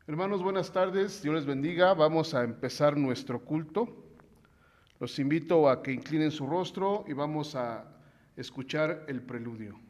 Hermanos, buenas tardes, Dios les bendiga. Vamos a empezar nuestro culto. Los invito a que inclinen su rostro y vamos a escuchar el preludio.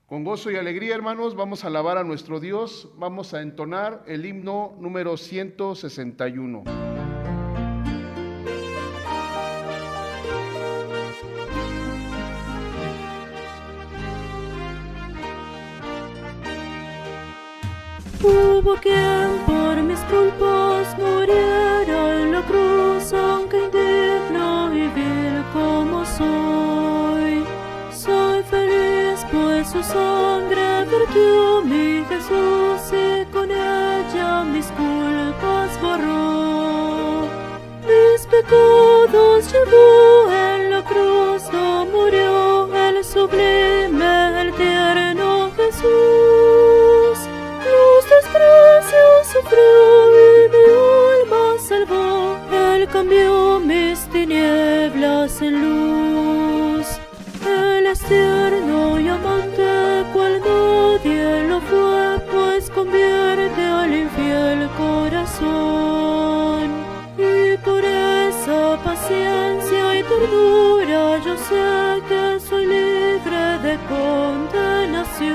Con gozo y alegría, hermanos, vamos a alabar a nuestro Dios. Vamos a entonar el himno número 161. Hubo quien por mis culpas muriera en la cruz, aunque indigno y vil como soy. Soy feliz pues su sangre vertió mi Jesús y con ella mis culpas borró. Mis pecados llevó en la cruz, no murió el sublime, el tierno Jesús. Los desprecios sufrió y mi alma salvó. Él cambió mis tinieblas en luz. Él es tierno y amante, cual nadie lo fue, pues convierte al infiel corazón. Y por esa paciencia y ternura yo sé que soy libre de condenación.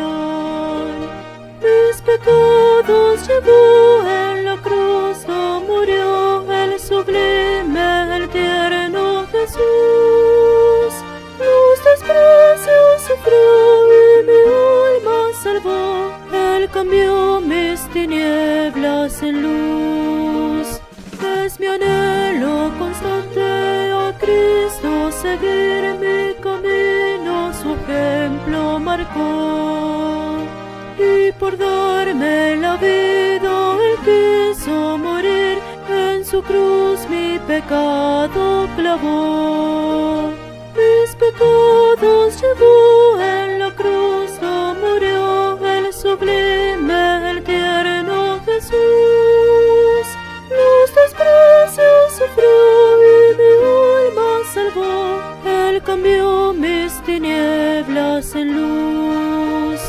Mis pecados llevó en la cruz, no murió el sublime, el tierno Jesús. Los desprecios sufrió y mi alma salvó. Él cambió mis tinieblas en luz. Es mi anhelo constante a Cristo seguir mi camino, su ejemplo marcó. Y por darme la vida Él quiso morir, en su cruz mi pecado clavó. Mis pecados llevó en la cruz, no murió el sublime, el tierno Jesús. Los desprecios sufrió y mi alma salvó. Él cambió mis tinieblas en luz.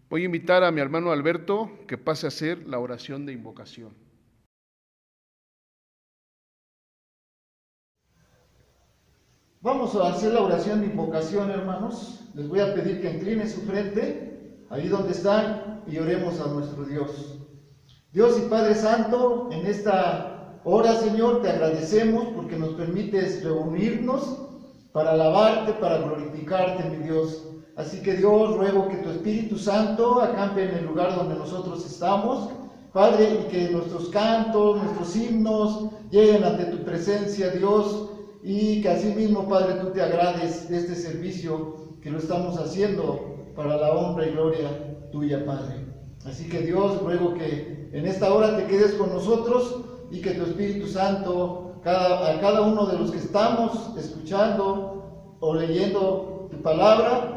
Voy a invitar a mi hermano Alberto que pase a hacer la oración de invocación. Vamos a hacer la oración de invocación, hermanos. Les voy a pedir que inclinen su frente, ahí donde están, y oremos a nuestro Dios. Dios y Padre Santo, en esta hora, Señor, te agradecemos porque nos permites reunirnos para alabarte, para glorificarte, mi Dios. Así que Dios, ruego que tu Espíritu Santo acampe en el lugar donde nosotros estamos, Padre, y que nuestros cantos, nuestros himnos lleguen ante tu presencia, Dios, y que así mismo, Padre, tú te agrades de este servicio que lo estamos haciendo para la honra y gloria tuya, Padre. Así que Dios, ruego que en esta hora te quedes con nosotros y que tu Espíritu Santo, a cada uno de los que estamos escuchando o leyendo tu palabra,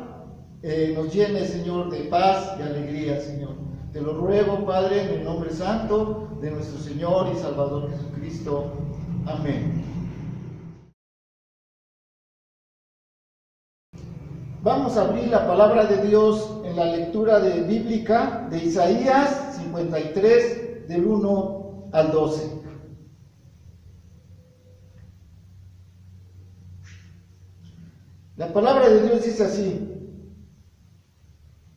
nos llene, Señor, de paz y alegría, Señor. Te lo ruego, Padre, en el nombre santo de nuestro Señor y Salvador Jesucristo. Amén. Vamos a abrir la palabra de Dios en la lectura bíblica de Isaías 53, del 1 al 12. La palabra de Dios dice así,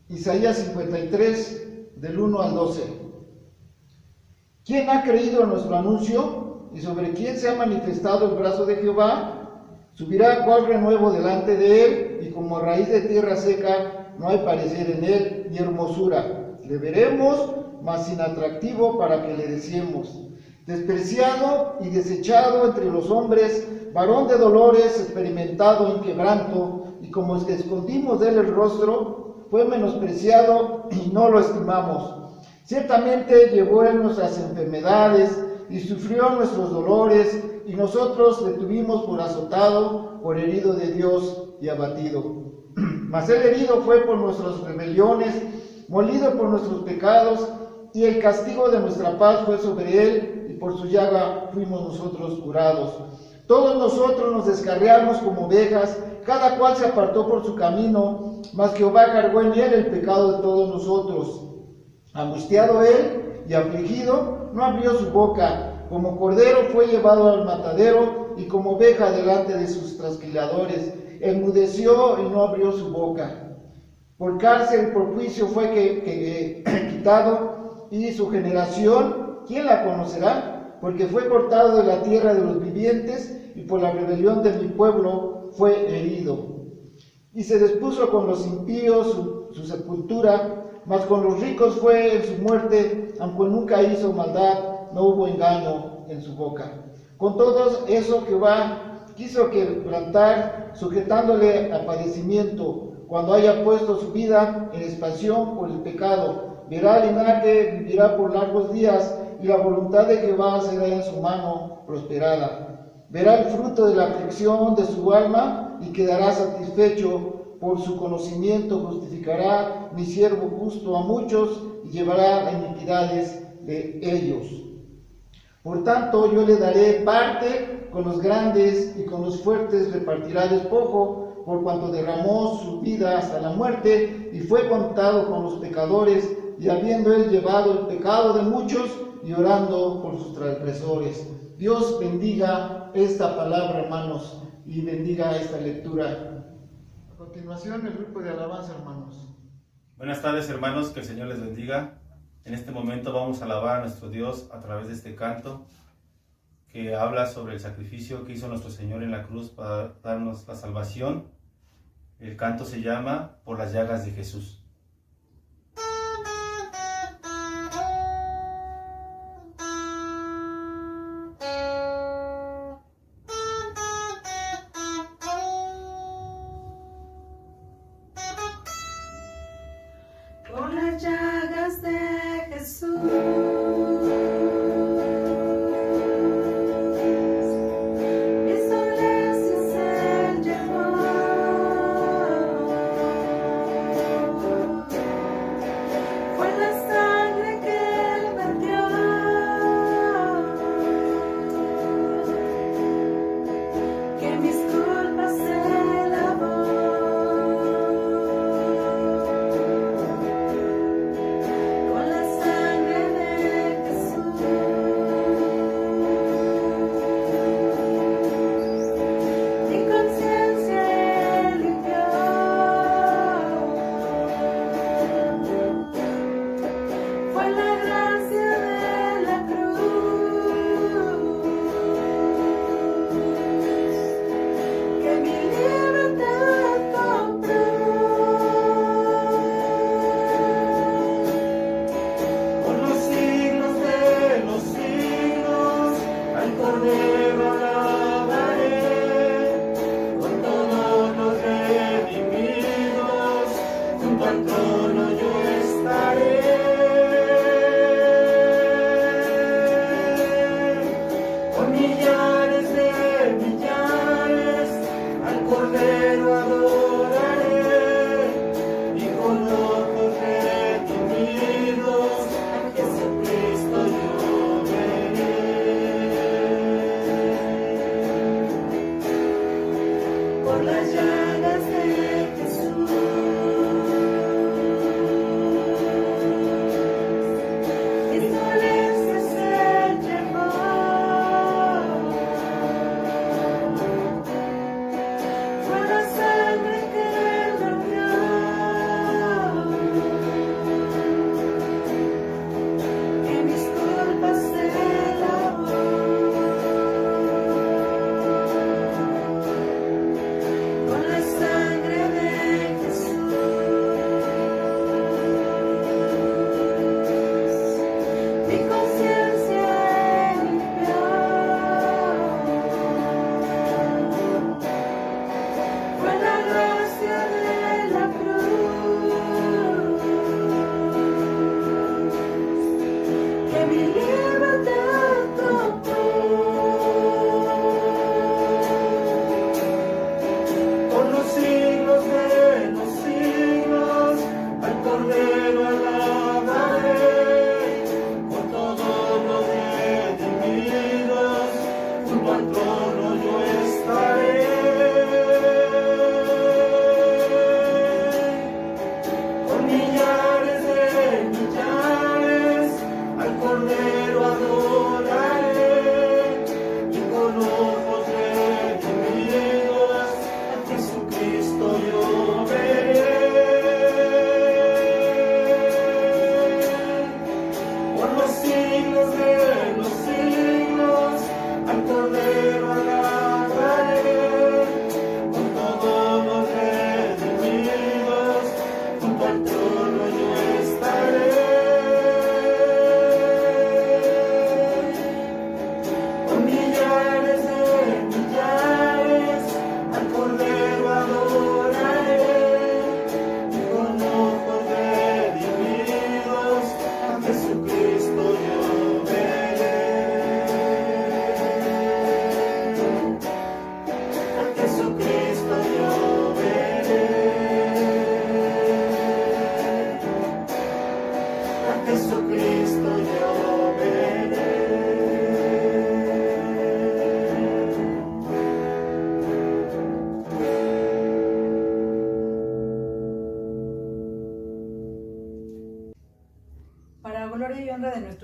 Isaías 53, del 1 al 12. ¿Quién ha creído en nuestro anuncio? ¿Y sobre quién se ha manifestado el brazo de Jehová? Subirá cual renuevo delante de él, y como raíz de tierra seca no hay parecer en él, ni hermosura. Le veremos, mas sin atractivo para que le deseemos. Despreciado y desechado entre los hombres, varón de dolores, experimentado en quebranto, y como es que escondimos de él el rostro, fue menospreciado y no lo estimamos. Ciertamente llevó él nuestras enfermedades y sufrió nuestros dolores, y nosotros le tuvimos por azotado, por herido de Dios y abatido. Mas el herido fue por nuestras rebeliones, molido por nuestros pecados, y el castigo de nuestra paz fue sobre él, y por su llaga fuimos nosotros curados. Todos nosotros nos descarriamos como ovejas, cada cual se apartó por su camino, mas Jehová cargó en él el pecado de todos nosotros. Angustiado él y afligido, no abrió su boca. Como cordero fue llevado al matadero, y como oveja delante de sus trasquiladores. Enmudeció y no abrió su boca. Por cárcel, por juicio fue quitado, y su generación, ¿quién la conocerá? Porque fue cortado de la tierra de los vivientes, y por la rebelión de mi pueblo fue herido. Y se dispuso con los impíos su sepultura, mas con los ricos fue en su muerte, aunque nunca hizo maldad, no hubo engaño en su boca. Con todo eso Jehová quiso quebrantar, sujetándole a padecimiento, cuando haya puesto su vida en expansión por el pecado. Verá el linaje, vivirá por largos días, y la voluntad de Jehová será en su mano prosperada. Verá el fruto de la aflicción de su alma, y quedará satisfecho. Por su conocimiento justificará mi siervo justo a muchos, y llevará iniquidades de ellos. Por tanto, yo le daré parte con los grandes, y con los fuertes repartirá despojo, por cuanto derramó su vida hasta la muerte, y fue contado con los pecadores, y habiendo él llevado el pecado de muchos, y orando por sus transgresores. Dios bendiga esta palabra, hermanos, y bendiga esta lectura. A continuación, el grupo de alabanza, hermanos. Buenas tardes, hermanos, que el Señor les bendiga. En este momento vamos a alabar a nuestro Dios a través de este canto que habla sobre el sacrificio que hizo nuestro Señor en la cruz para darnos la salvación. El canto se llama Por las llagas de Jesús. Por las llagas de Jesús, mis dolencias Él llevó.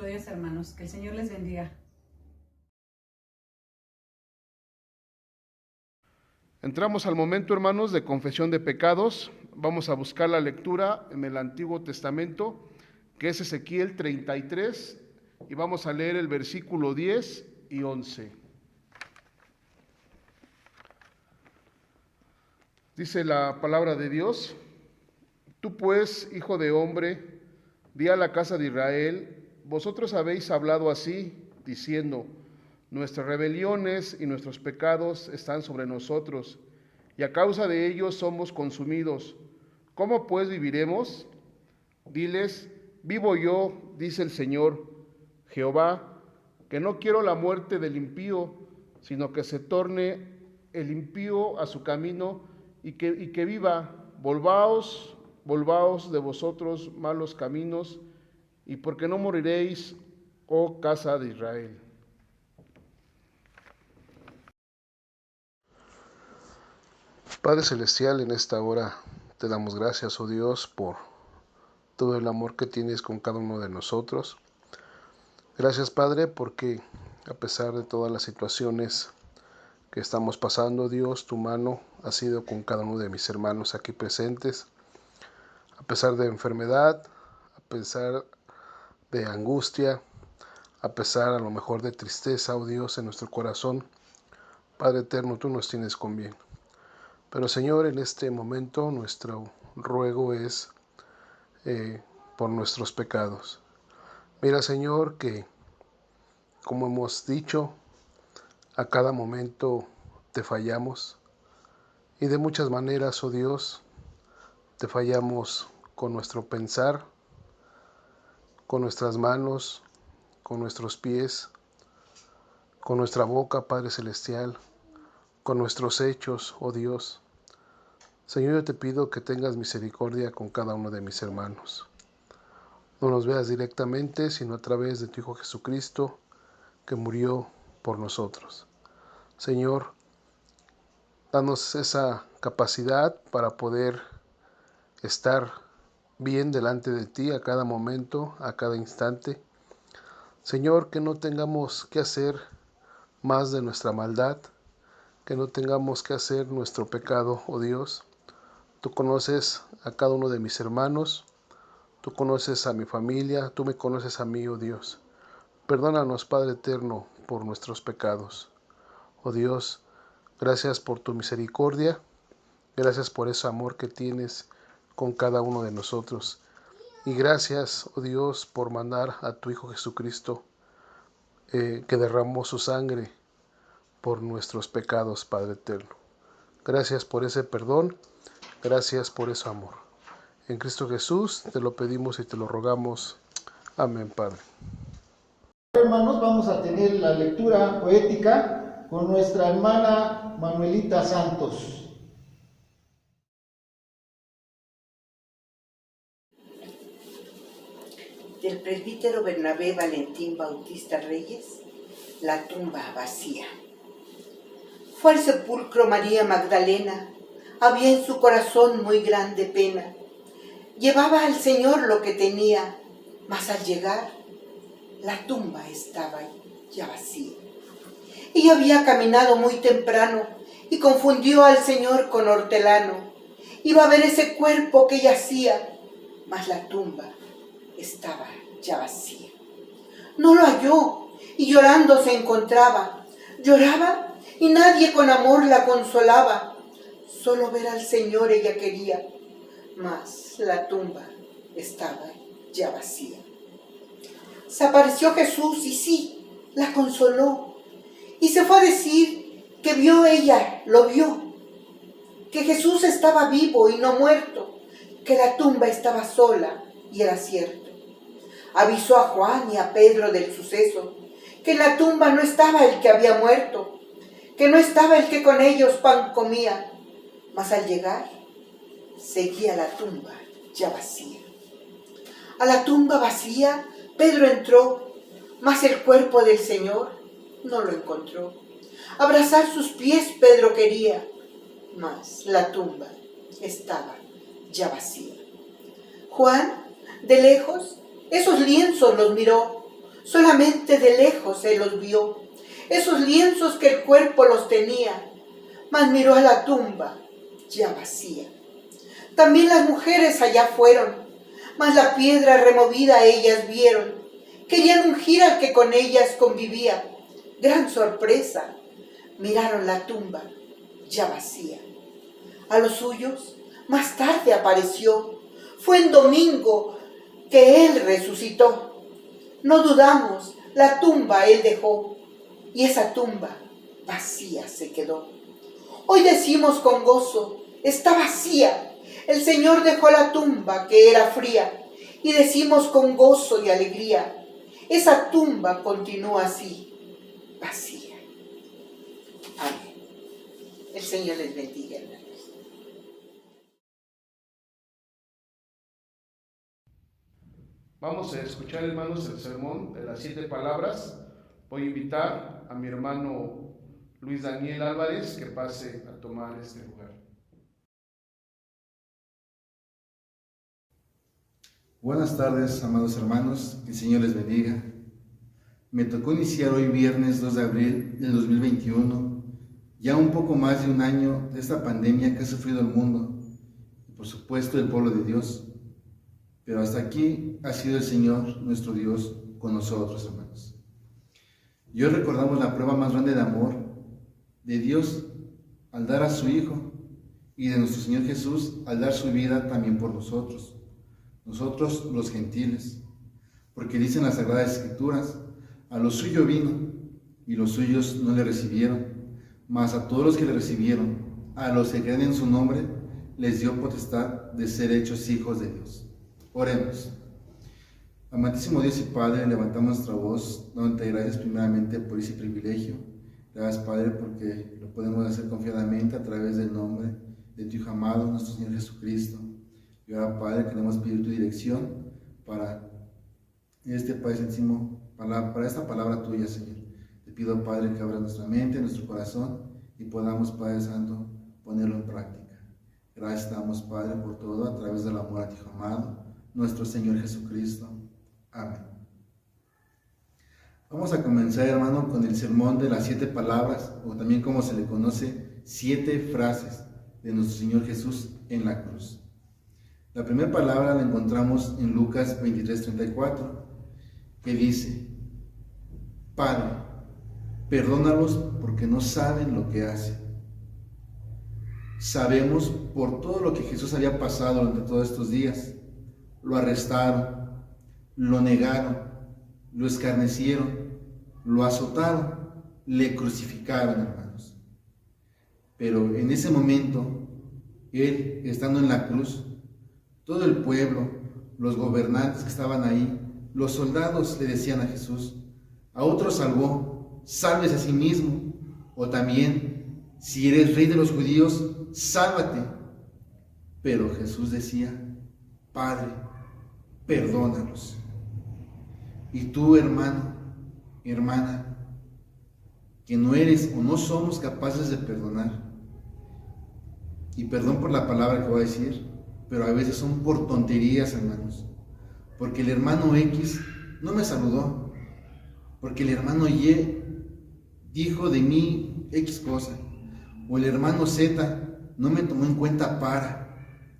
nuestro Dios, hermanos. Que el Señor les bendiga. Entramos al momento, hermanos, de confesión de pecados. Vamos a buscar la lectura en el Antiguo Testamento, que es Ezequiel 33, y vamos a leer el versículo 10 y 11. Dice la palabra de Dios: Tú pues, hijo de hombre, di a la casa de Israel, vosotros habéis hablado así, diciendo: Nuestras rebeliones y nuestros pecados están sobre nosotros, y a causa de ellos somos consumidos. ¿Cómo pues viviremos? Diles: Vivo yo, dice el Señor Jehová, que no quiero la muerte del impío, sino que se torne el impío a su camino y que viva. Volvaos de vosotros malos caminos, y porque no moriréis, oh casa de Israel. Padre Celestial, en esta hora te damos gracias, oh Dios, por todo el amor que tienes con cada uno de nosotros. Gracias, Padre, porque a pesar de todas las situaciones que estamos pasando, Dios, tu mano ha sido con cada uno de mis hermanos aquí presentes. A pesar de enfermedad, a pesar de angustia, a pesar a lo mejor de tristeza, oh Dios, en nuestro corazón, Padre eterno, tú nos tienes con bien. Pero Señor, en este momento nuestro ruego es por nuestros pecados. Mira, Señor, que como hemos dicho, a cada momento te fallamos, y de muchas maneras, oh Dios, te fallamos con nuestro pensar, con nuestras manos, con nuestros pies, con nuestra boca, Padre Celestial, con nuestros hechos, oh Dios. Señor, yo te pido que tengas misericordia con cada uno de mis hermanos. No nos veas directamente, sino a través de tu Hijo Jesucristo, que murió por nosotros. Señor, danos esa capacidad para poder estar bien delante de ti a cada momento, a cada instante. Señor, que no tengamos que hacer más de nuestra maldad, que no tengamos que hacer nuestro pecado, oh Dios. Tú conoces a cada uno de mis hermanos, tú conoces a mi familia, tú me conoces a mí, oh Dios. Perdónanos, Padre eterno, por nuestros pecados. Oh Dios, gracias por tu misericordia, gracias por ese amor que tienes con cada uno de nosotros. Y gracias, oh Dios, por mandar a tu Hijo Jesucristo, que derramó su sangre por nuestros pecados, Padre eterno. Gracias por ese perdón, gracias por ese amor. En Cristo Jesús te lo pedimos y te lo rogamos. Amén, Padre. Hermanos, vamos a tener la lectura poética con nuestra hermana Manuelita Santos. Del presbítero Bernabé Valentín Bautista Reyes, la tumba vacía. Fue al sepulcro María Magdalena, había en su corazón muy grande pena. Llevaba al Señor lo que tenía, mas al llegar, la tumba estaba ya vacía. Ella había caminado muy temprano y confundió al Señor con hortelano. Iba a ver ese cuerpo que yacía, mas la tumba estaba ya vacía. No lo halló y llorando se encontraba. Lloraba y nadie con amor la consolaba. Solo ver al Señor ella quería, mas la tumba estaba ya vacía. Se apareció Jesús y sí, la consoló. Y se fue a decir que vio ella, lo vio. Que Jesús estaba vivo y no muerto. Que la tumba estaba sola y era cierto. Avisó a Juan y a Pedro del suceso. Que en la tumba no estaba el que había muerto. Que no estaba el que con ellos pan comía. Mas al llegar, seguía la tumba ya vacía. A la tumba vacía, Pedro entró, mas el cuerpo del Señor no lo encontró. Abrazar sus pies Pedro quería, mas la tumba estaba ya vacía. Juan, de lejos, esos lienzos los miró, Solamente de lejos él los vio, esos lienzos que el cuerpo los tenía, mas miró a la tumba ya vacía. También las mujeres allá fueron, mas la piedra removida ellas vieron. Querían ungir al que con ellas convivía. Gran sorpresa, miraron la tumba ya vacía. A los suyos más tarde apareció. Fue en domingo que él resucitó. No dudamos, la tumba él dejó, y esa tumba vacía se quedó. Hoy decimos con gozo, está vacía. El Señor dejó la tumba que era fría, y decimos con gozo y alegría, esa tumba continúa así, vacía. Amén. El Señor les bendiga, hermanos. Vamos a escuchar, hermanos, el sermón de las 7 palabras. Voy a invitar a mi hermano Luis Daniel Álvarez que pase a tomar este lugar. Buenas tardes, amados hermanos, que el Señor les bendiga. Me tocó iniciar hoy viernes 2 de abril del 2021, ya un poco más de un año de esta pandemia que ha sufrido el mundo, y por supuesto el pueblo de Dios. Pero hasta aquí ha sido el Señor, nuestro Dios, con nosotros, hermanos. Y hoy recordamos la prueba más grande de amor de Dios al dar a su Hijo, y de nuestro Señor Jesús al dar su vida también por nosotros los gentiles. Porque dicen las Sagradas Escrituras, a lo suyo vino, y los suyos no le recibieron, mas a todos los que le recibieron, a los que creen en su nombre, les dio potestad de ser hechos hijos de Dios. Oremos. Amantísimo Dios y Padre, levantamos nuestra voz, dándote gracias primeramente por ese privilegio. Gracias, Padre, porque lo podemos hacer confiadamente a través del nombre de tu Hijo amado, nuestro Señor Jesucristo. Y ahora, Padre, queremos pedir tu dirección para este Padre Santísimo, para esta palabra tuya, Señor. Te pido, Padre, que abras nuestra mente, nuestro corazón, y podamos, Padre Santo, ponerlo en práctica. Gracias damos, Padre, por todo, a través del amor a tu Hijo amado, nuestro Señor Jesucristo. Amén. Vamos a comenzar, hermano, con el sermón de las 7 palabras, o también como se le conoce, 7 frases de nuestro Señor Jesús en la cruz. La primera palabra la encontramos en Lucas 23:34, que dice: Padre, perdónalos porque no saben lo que hacen. Sabemos por todo lo que Jesús había pasado durante todos estos días. Lo arrestaron, lo negaron, lo escarnecieron, lo azotaron, le crucificaron, hermanos. Pero en ese momento, él, estando en la cruz, todo el pueblo, los gobernantes que estaban ahí, los soldados le decían a Jesús: a otros salvó, sálvese a sí mismo, o también, si eres rey de los judíos, sálvate. Pero Jesús decía: Padre, perdónalos. Y tú, hermano, hermana, que no eres o no somos capaces de perdonar, y perdón por la palabra que voy a decir, pero a veces son por tonterías, hermanos, porque el hermano X no me saludó, porque el hermano Y dijo de mí X cosa, o el hermano Z no me tomó en cuenta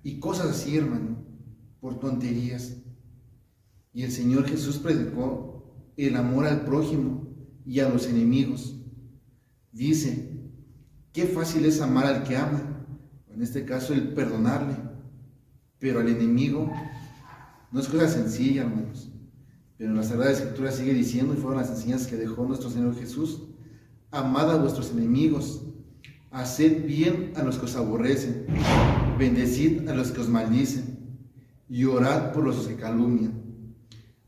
y cosas así, hermano, por tonterías. Y el Señor Jesús predicó el amor al prójimo y a los enemigos. Dice, qué fácil es amar al que ama, en este caso el perdonarle, pero al enemigo no es cosa sencilla, hermanos. Pero en la Sagrada Escritura sigue diciendo, y fueron las enseñanzas que dejó nuestro Señor Jesús: amad a vuestros enemigos, haced bien a los que os aborrecen, bendecid a los que os maldicen, y orad por los que calumnian.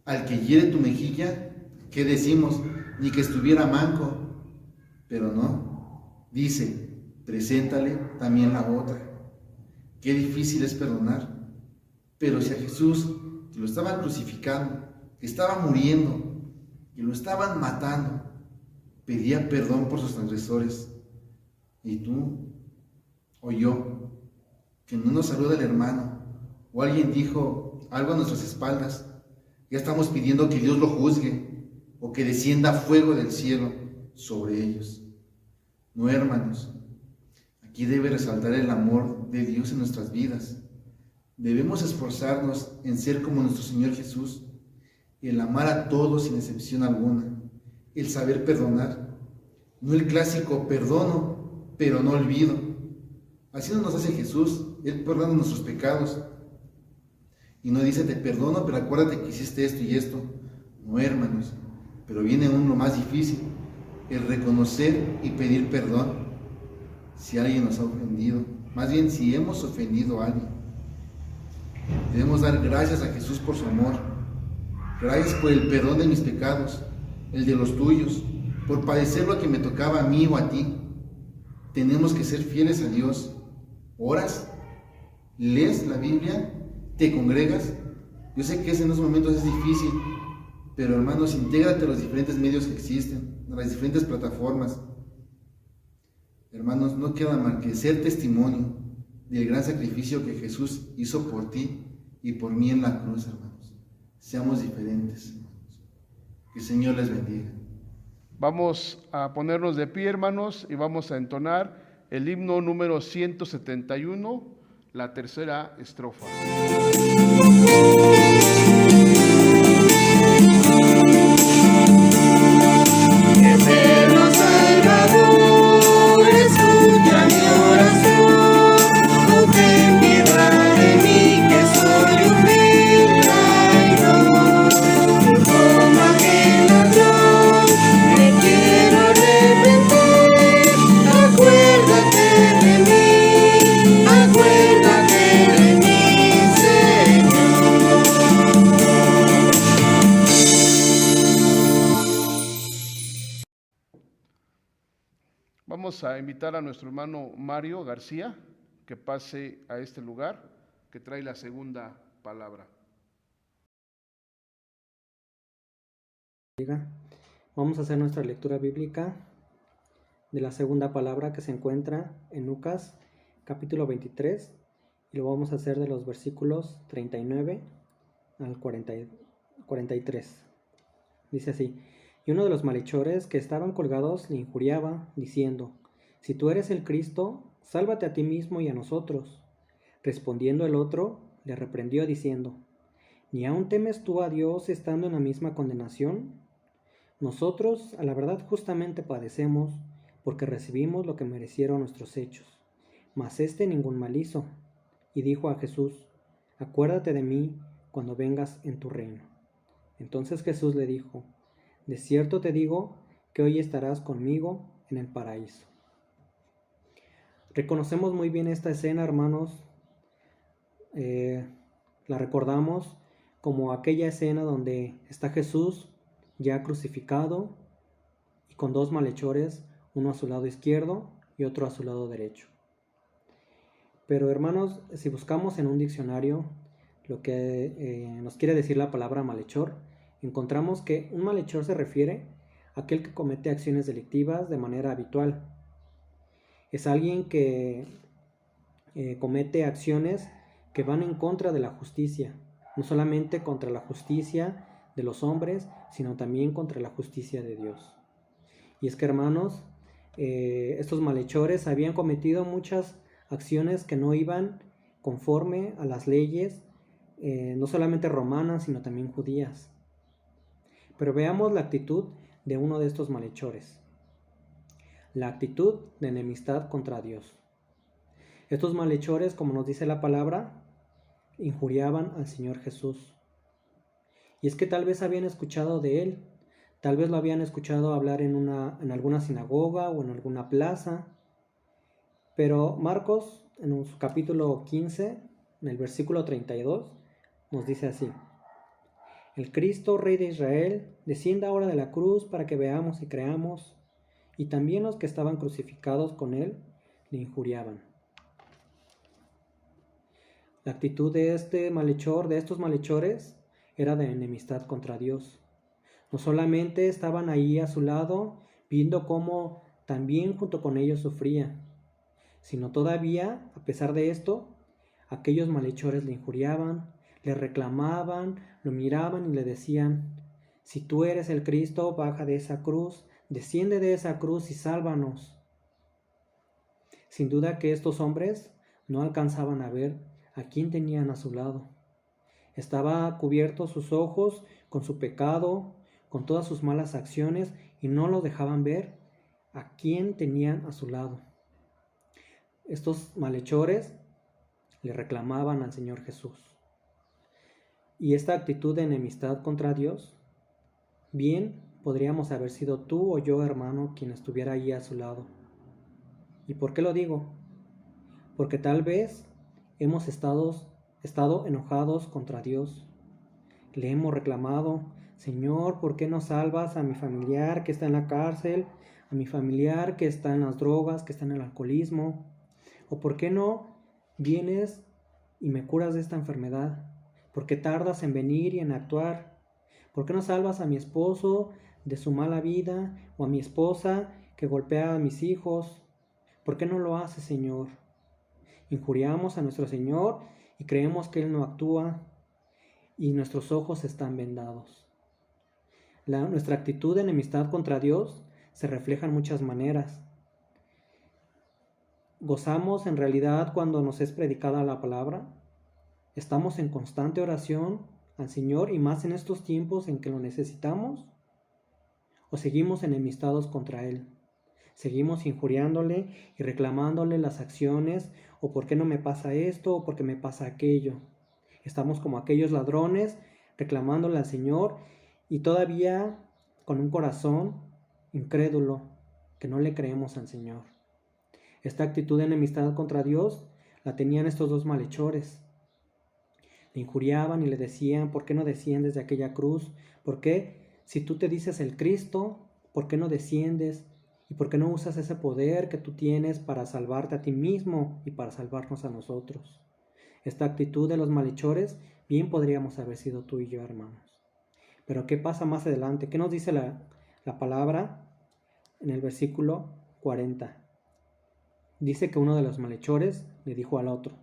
Al que hiere tu mejilla, ¿qué decimos? Ni que estuviera manco. Pero no, dice, preséntale también la otra. Qué difícil es perdonar. Pero si a Jesús, que lo estaban crucificando, que estaba muriendo, que lo estaban matando, pedía perdón por sus transgresores, y tú o yo, que no nos saluda el hermano, o alguien dijo algo a nuestras espaldas, ya estamos pidiendo que Dios lo juzgue, o que descienda fuego del cielo sobre ellos. No, hermanos, aquí debe resaltar el amor de Dios en nuestras vidas. Debemos esforzarnos en ser como nuestro Señor Jesús, el amar a todos sin excepción alguna, el saber perdonar, no el clásico perdono, pero no olvido. Así no nos hace Jesús, Él perdona nuestros pecados. Y no dice, te perdono, pero acuérdate que hiciste esto y esto. No, hermanos, pero viene aún lo más difícil, el reconocer y pedir perdón si alguien nos ha ofendido. Más bien, si hemos ofendido a alguien. Debemos dar gracias a Jesús por su amor. Gracias por el perdón de mis pecados, el de los tuyos, por padecer lo que me tocaba a mí o a ti. Tenemos que ser fieles a Dios. ¿Oras? ¿Lees la Biblia? ¿Te congregas? Yo sé que en esos momentos es difícil, pero hermanos, intégrate a los diferentes medios que existen, a las diferentes plataformas. Hermanos, no queda más que ser testimonio del gran sacrificio que Jesús hizo por ti y por mí en la cruz, hermanos. Seamos diferentes, hermanos. Que el Señor les bendiga. Vamos a ponernos de pie, hermanos, y vamos a entonar el himno número 171, la tercera estrofa. Eterno Salvador, escucha mi oración, oh ten piedad de mí que soy un vil traidor. Como aquel ladrón me quiero arrepentir, acuérdate de mí, acuérdate de mí, Señor. Vamos a invitar a nuestro hermano Mario García que pase a este lugar, que trae la segunda palabra. Vamos a hacer nuestra lectura bíblica de la segunda palabra que se encuentra en Lucas capítulo 23 y lo vamos a hacer de los versículos 39 al 43. Dice así: y uno de los malhechores que estaban colgados le injuriaba, diciendo: si tú eres el Cristo, sálvate a ti mismo y a nosotros. Respondiendo el otro, le reprendió diciendo: ¿ni aún temes tú a Dios estando en la misma condenación? Nosotros, a la verdad, justamente padecemos, porque recibimos lo que merecieron nuestros hechos. Mas éste ningún mal hizo. Y dijo a Jesús: acuérdate de mí cuando vengas en tu reino. Entonces Jesús le dijo: de cierto te digo que hoy estarás conmigo en el paraíso. Reconocemos muy bien esta escena, hermanos. La recordamos como aquella escena donde está Jesús ya crucificado y con dos malhechores, uno a su lado izquierdo y otro a su lado derecho. Pero, hermanos, si buscamos en un diccionario lo que nos quiere decir la palabra malhechor, encontramos que un malhechor se refiere a aquel que comete acciones delictivas de manera habitual. Es alguien que comete acciones que van en contra de la justicia, no solamente contra la justicia de los hombres, sino también contra la justicia de Dios. Y es que, hermanos, estos malhechores habían cometido muchas acciones que no iban conforme a las leyes, no solamente romanas, sino también judías. Pero veamos la actitud de uno de estos malhechores. La actitud de enemistad contra Dios. Estos malhechores, como nos dice la palabra, injuriaban al Señor Jesús. Y es que tal vez habían escuchado de Él, tal vez lo habían escuchado hablar en alguna sinagoga o en alguna plaza. Pero Marcos, en su capítulo 15, en el versículo 32, nos dice así: el Cristo, Rey de Israel, descienda ahora de la cruz para que veamos y creamos. Y también los que estaban crucificados con Él le injuriaban. La actitud de este malhechor, de estos malhechores, era de enemistad contra Dios. No solamente estaban ahí a su lado, viendo cómo también junto con ellos sufría, sino todavía, a pesar de esto, aquellos malhechores le injuriaban, le reclamaban, lo miraban y le decían: Si tú eres el Cristo, baja de esa cruz, desciende de esa cruz y sálvanos. Sin duda que estos hombres no alcanzaban a ver a quién tenían a su lado. Estaba cubiertos sus ojos con su pecado, con todas sus malas acciones, y no lo dejaban ver a quién tenían a su lado. Estos malhechores le reclamaban al Señor Jesús. Y esta actitud de enemistad contra Dios, bien podríamos haber sido tú o yo, hermano, quien estuviera ahí a su lado. ¿Y por qué lo digo? Porque tal vez hemos estado enojados contra Dios. Le hemos reclamado: Señor, ¿por qué no salvas a mi familiar que está en la cárcel? A mi familiar que está en las drogas, que está en el alcoholismo. ¿O por qué no vienes y me curas de esta enfermedad? ¿Por qué tardas en venir y en actuar? ¿Por qué no salvas a mi esposo de su mala vida? ¿O a mi esposa que golpea a mis hijos? ¿Por qué no lo haces, Señor? Injuriamos a nuestro Señor y creemos que Él no actúa, y nuestros ojos están vendados. Nuestra actitud de enemistad contra Dios se refleja en muchas maneras. ¿Gozamos en realidad cuando nos es predicada la palabra? ¿Estamos en constante oración al Señor y más en estos tiempos en que lo necesitamos? ¿O seguimos enemistados contra Él? ¿Seguimos injuriándole y reclamándole las acciones? ¿O por qué no me pasa esto? ¿O por qué me pasa aquello? Estamos como aquellos ladrones reclamándole al Señor y todavía con un corazón incrédulo que no le creemos al Señor. Esta actitud de enemistad contra Dios la tenían estos dos malhechores. Le injuriaban y le decían: ¿por qué no desciendes de aquella cruz? ¿Por qué, si tú te dices el Cristo, por qué no desciendes? ¿Y por qué no usas ese poder que tú tienes para salvarte a ti mismo y para salvarnos a nosotros? Esta actitud de los malhechores bien podríamos haber sido tú y yo, hermanos. Pero ¿qué pasa más adelante? ¿Qué nos dice la palabra en el versículo 40? Dice que uno de los malhechores le dijo al otro,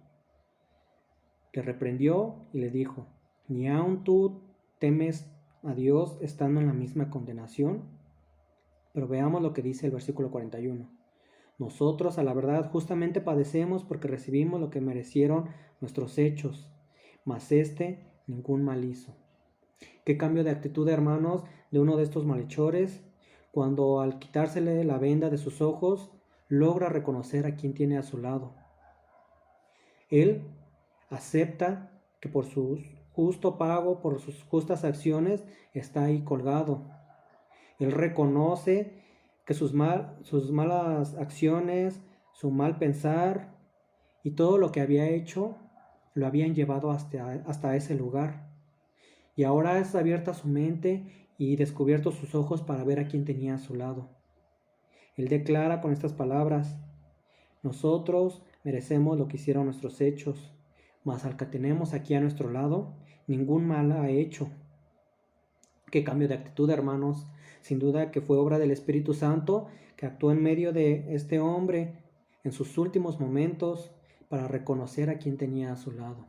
le reprendió y le dijo: ¿ni aun tú temes a Dios estando en la misma condenación? Pero veamos lo que dice el versículo 41. Nosotros a la verdad justamente padecemos porque recibimos lo que merecieron nuestros hechos, mas ningún mal hizo. Qué cambio de actitud, hermanos, de uno de estos malhechores, cuando al quitársele la venda de sus ojos, logra reconocer a quien tiene a su lado. Él acepta que por su justo pago, por sus justas acciones, está ahí colgado. Él reconoce que sus malas acciones, su mal pensar y todo lo que había hecho lo habían llevado hasta ese lugar. Y ahora es abierta su mente y descubiertos sus ojos para ver a quién tenía a su lado. Él declara con estas palabras: nosotros merecemos lo que hicieron nuestros hechos, mas al que tenemos aquí a nuestro lado, ningún mal ha hecho. Qué cambio de actitud, hermanos. Sin duda que fue obra del Espíritu Santo que actuó en medio de este hombre en sus últimos momentos para reconocer a quien tenía a su lado.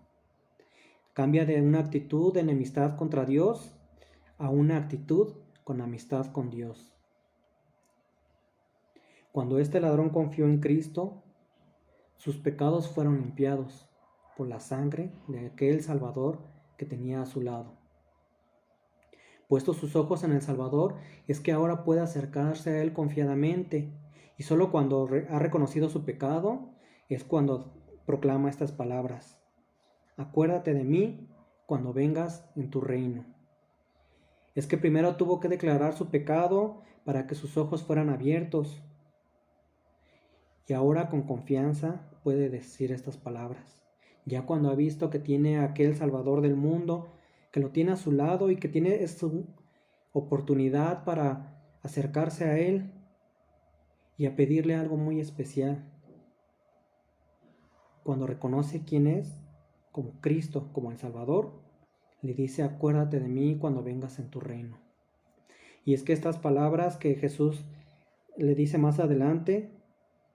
Cambia de una actitud de enemistad contra Dios a una actitud con amistad con Dios. Cuando este ladrón confió en Cristo, sus pecados fueron limpiados por la sangre de aquel Salvador que tenía a su lado. Puestos sus ojos en el Salvador, es que ahora puede acercarse a Él confiadamente, y solo cuando ha reconocido su pecado es cuando proclama estas palabras: acuérdate de mí cuando vengas en tu reino. Es que primero tuvo que declarar su pecado para que sus ojos fueran abiertos, y ahora con confianza puede decir estas palabras, ya cuando ha visto que tiene a aquel Salvador del mundo, que lo tiene a su lado y que tiene su oportunidad para acercarse a Él y a pedirle algo muy especial. Cuando reconoce quién es, como Cristo, como el Salvador, le dice: acuérdate de mí cuando vengas en tu reino. Y es que estas palabras que Jesús le dice más adelante,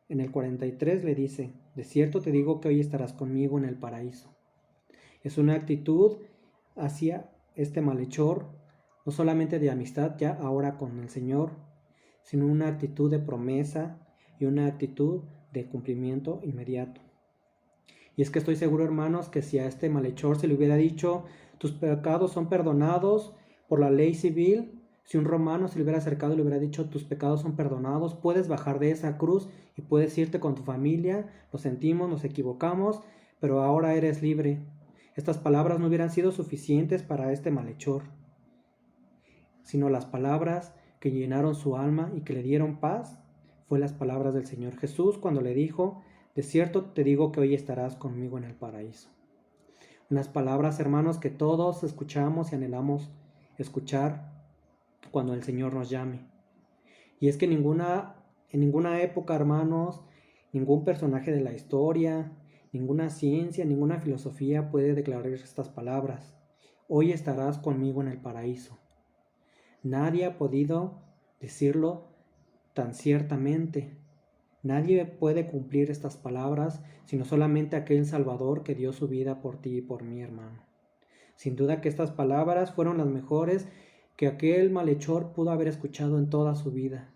en el 43 le dice: de cierto te digo que hoy estarás conmigo en el paraíso. Es una actitud hacia este malhechor no solamente de amistad ya ahora con el Señor, sino una actitud de promesa y una actitud de cumplimiento inmediato. Y es que estoy seguro, hermanos, que si a este malhechor se le hubiera dicho, tus pecados son perdonados por la ley civil, si un romano se le hubiera acercado y le hubiera dicho, tus pecados son perdonados, puedes bajar de esa cruz y puedes irte con tu familia, lo sentimos, nos equivocamos, pero ahora eres libre. Estas palabras no hubieran sido suficientes para este malhechor, sino las palabras que llenaron su alma y que le dieron paz, fue las palabras del Señor Jesús cuando le dijo, de cierto te digo que hoy estarás conmigo en el paraíso. Unas palabras, hermanos, que todos escuchamos y anhelamos escuchar cuando el Señor nos llame. Y es que en ninguna época, hermanos, ningún personaje de la historia, ninguna ciencia, ninguna filosofía puede declarar estas palabras. Hoy estarás conmigo en el paraíso. Nadie ha podido decirlo tan ciertamente. Nadie puede cumplir estas palabras sino solamente aquel Salvador que dio su vida por ti y por mí, hermano. Sin duda que estas palabras fueron las mejores que aquel malhechor pudo haber escuchado en toda su vida.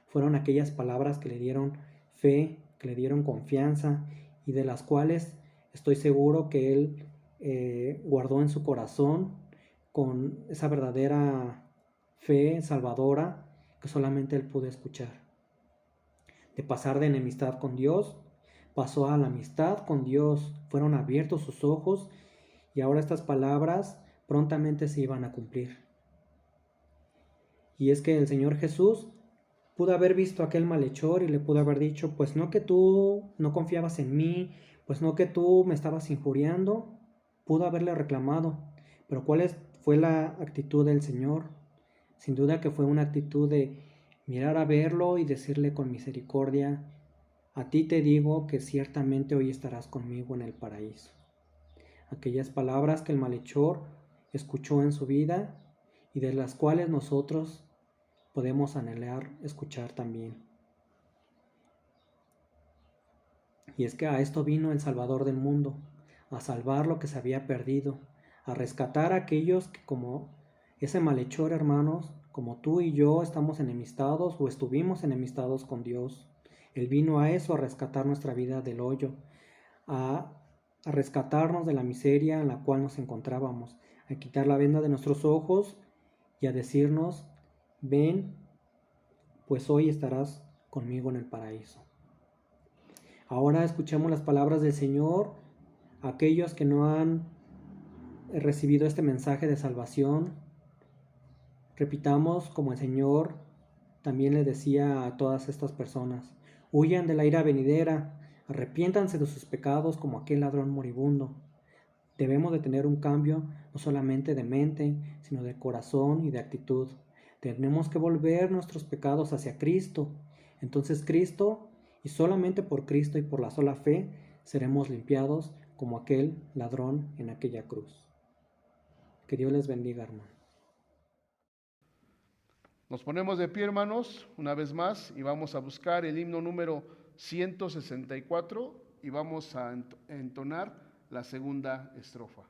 Fueron aquellas palabras que le dieron fe, que le dieron confianza y de las cuales estoy seguro que él guardó en su corazón con esa verdadera fe salvadora que solamente él pudo escuchar. De pasar de enemistad con Dios, pasó a la amistad con Dios. Fueron abiertos sus ojos y ahora estas palabras prontamente se iban a cumplir. Y es que el Señor Jesús pudo haber visto a aquel malhechor y le pudo haber dicho, pues no que tú no confiabas en mí, pues no que tú me estabas injuriando. Pudo haberle reclamado, pero ¿cuál fue la actitud del Señor? Sin duda que fue una actitud de mirar a verlo y decirle con misericordia, a ti te digo que ciertamente hoy estarás conmigo en el paraíso. Aquellas palabras que el malhechor escuchó en su vida y de las cuales nosotros podemos anhelar escuchar también. Y es que a esto vino el Salvador del mundo, a salvar lo que se había perdido, a rescatar a aquellos que como ese malhechor, hermanos, como tú y yo estamos enemistados o estuvimos enemistados con Dios. Él vino a eso, a rescatar nuestra vida del hoyo, a rescatarnos de la miseria en la cual nos encontrábamos, a quitar la venda de nuestros ojos y a decirnos, ven, pues hoy estarás conmigo en el paraíso. Ahora escuchemos las palabras del Señor, aquellos que no han recibido este mensaje de salvación. Repitamos como el Señor también le decía a todas estas personas, huyan de la ira venidera, arrepiéntanse de sus pecados como aquel ladrón moribundo. Debemos de tener un cambio no solamente de mente, sino de corazón y de actitud. Tenemos que volver nuestros pecados hacia Cristo. Entonces Cristo, y solamente por Cristo y por la sola fe, seremos limpiados como aquel ladrón en aquella cruz. Que Dios les bendiga, hermano. Nos ponemos de pie, hermanos, una vez más, y vamos a buscar el himno número 164 y vamos a entonar la segunda estrofa.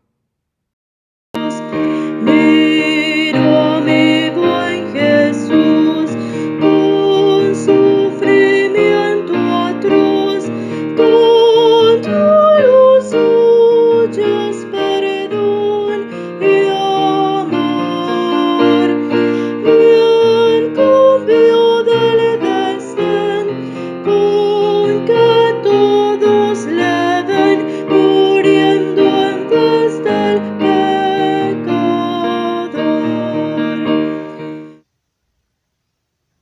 Mira mi buen Jesús, con sufrimiento atroz, con tu luz huyes perdón y amor. En cambio del desdén, con que todos le ven, muriendo en vez del pecador.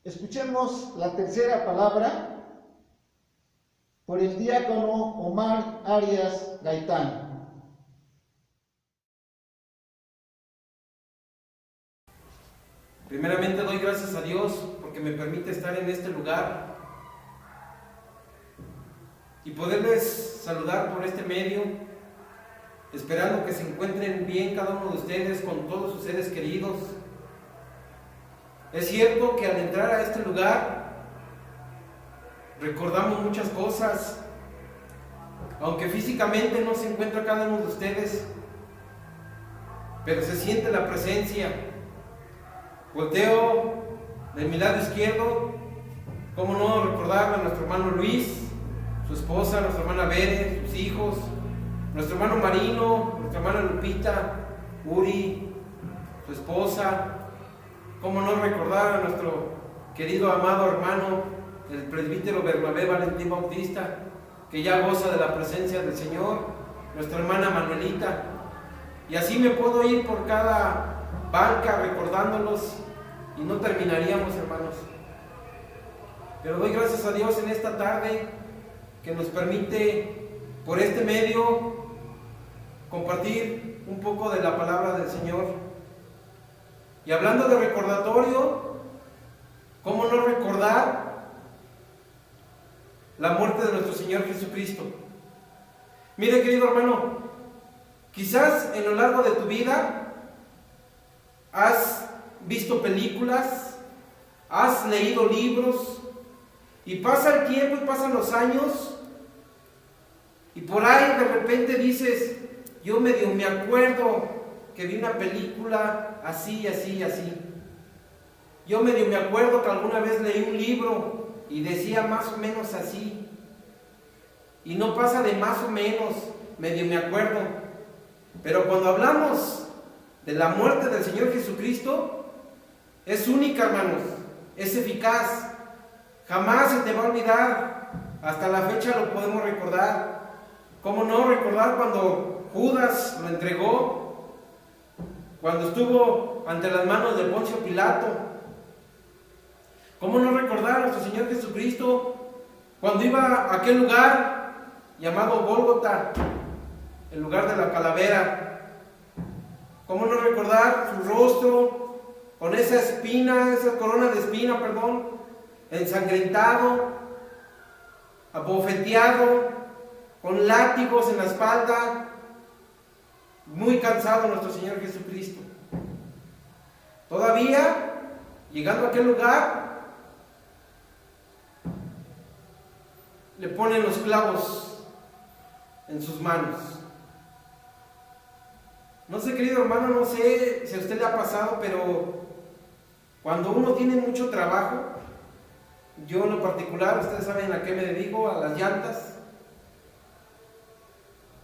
Escuchemos la tercera palabra por el diácono Omar Arias Gaitán. Primeramente doy gracias a Dios porque me permite estar en este lugar y poderles saludar por este medio, esperando que se encuentren bien cada uno de ustedes con todos sus seres queridos. Es cierto que al entrar a este lugar recordamos muchas cosas, aunque físicamente no se encuentra cada uno de ustedes, pero se siente la presencia. Volteo de mi lado izquierdo, cómo no recordar a nuestro hermano Luis, su esposa, nuestra hermana Bere, sus hijos, nuestro hermano Marino, nuestra hermana Lupita, Uri, su esposa. Cómo no recordar a nuestro querido amado hermano, el presbítero Bernabé Valentín Bautista, que ya goza de la presencia del Señor, nuestra hermana Manuelita. Y así me puedo ir por cada banca recordándolos y no terminaríamos, hermanos. Pero doy gracias a Dios en esta tarde que nos permite por este medio compartir un poco de la palabra del Señor. Y hablando de recordatorio, ¿cómo no recordar la muerte de nuestro Señor Jesucristo? Mire, querido hermano, quizás en lo largo de tu vida has visto películas, has leído libros, y pasa el tiempo y pasan los años, y por ahí de repente dices, yo medio me acuerdo que vi una película así, así, así. Yo medio me acuerdo que alguna vez leí un libro y decía más o menos así. Y no pasa de más o menos, medio me acuerdo. Pero cuando hablamos de la muerte del Señor Jesucristo, es única, hermanos, es eficaz. Jamás se te va a olvidar, hasta la fecha lo podemos recordar. ¿Cómo no recordar cuando Judas lo entregó? Cuando estuvo ante las manos de Poncio Pilato. ¿Cómo no recordar a nuestro Señor Jesucristo cuando iba a aquel lugar llamado Gólgota, el lugar de la calavera? ¿Cómo no recordar su rostro con esa espina, esa corona de espina, ensangrentado, abofeteado, con látigos en la espalda, muy cansado nuestro Señor Jesucristo? Todavía, llegando a aquel lugar, le ponen los clavos en sus manos. No sé, querido hermano, no sé si a usted le ha pasado, pero cuando uno tiene mucho trabajo, yo en lo particular, ustedes saben a qué me dedico, a las llantas.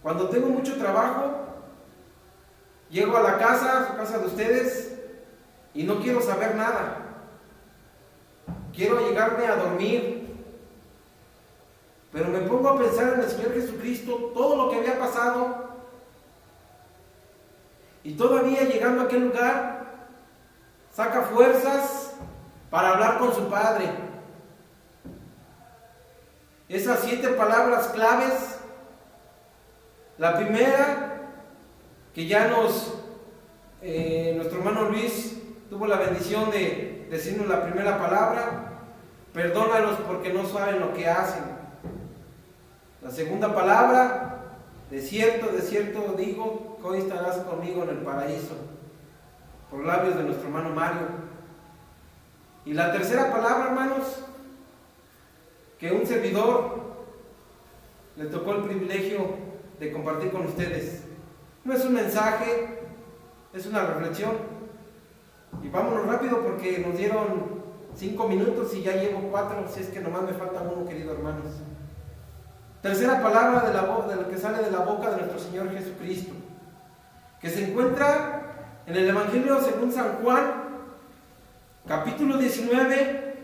Cuando tengo mucho trabajo, llego a la casa, a su casa de ustedes, y no quiero saber nada. Quiero llegarme a dormir. Pero me pongo a pensar en el Señor Jesucristo, todo lo que había pasado. Y todavía llegando a aquel lugar, saca fuerzas para hablar con su Padre. Esas 7 palabras claves. La primera, que ya nuestro hermano Luis tuvo la bendición de decirnos la primera palabra: perdónalos porque no saben lo que hacen. La segunda palabra: de cierto digo que hoy estarás conmigo en el paraíso, por labios de nuestro hermano Mario. Y la tercera palabra, hermanos, que un servidor le tocó el privilegio de compartir con ustedes. No es un mensaje, es una reflexión. Y vámonos rápido porque nos dieron 5 minutos y ya llevo 4, si es que nomás me falta uno, querido hermanos. Tercera palabra de lo que sale de la boca de nuestro Señor Jesucristo, que se encuentra en el Evangelio según San Juan, capítulo 19,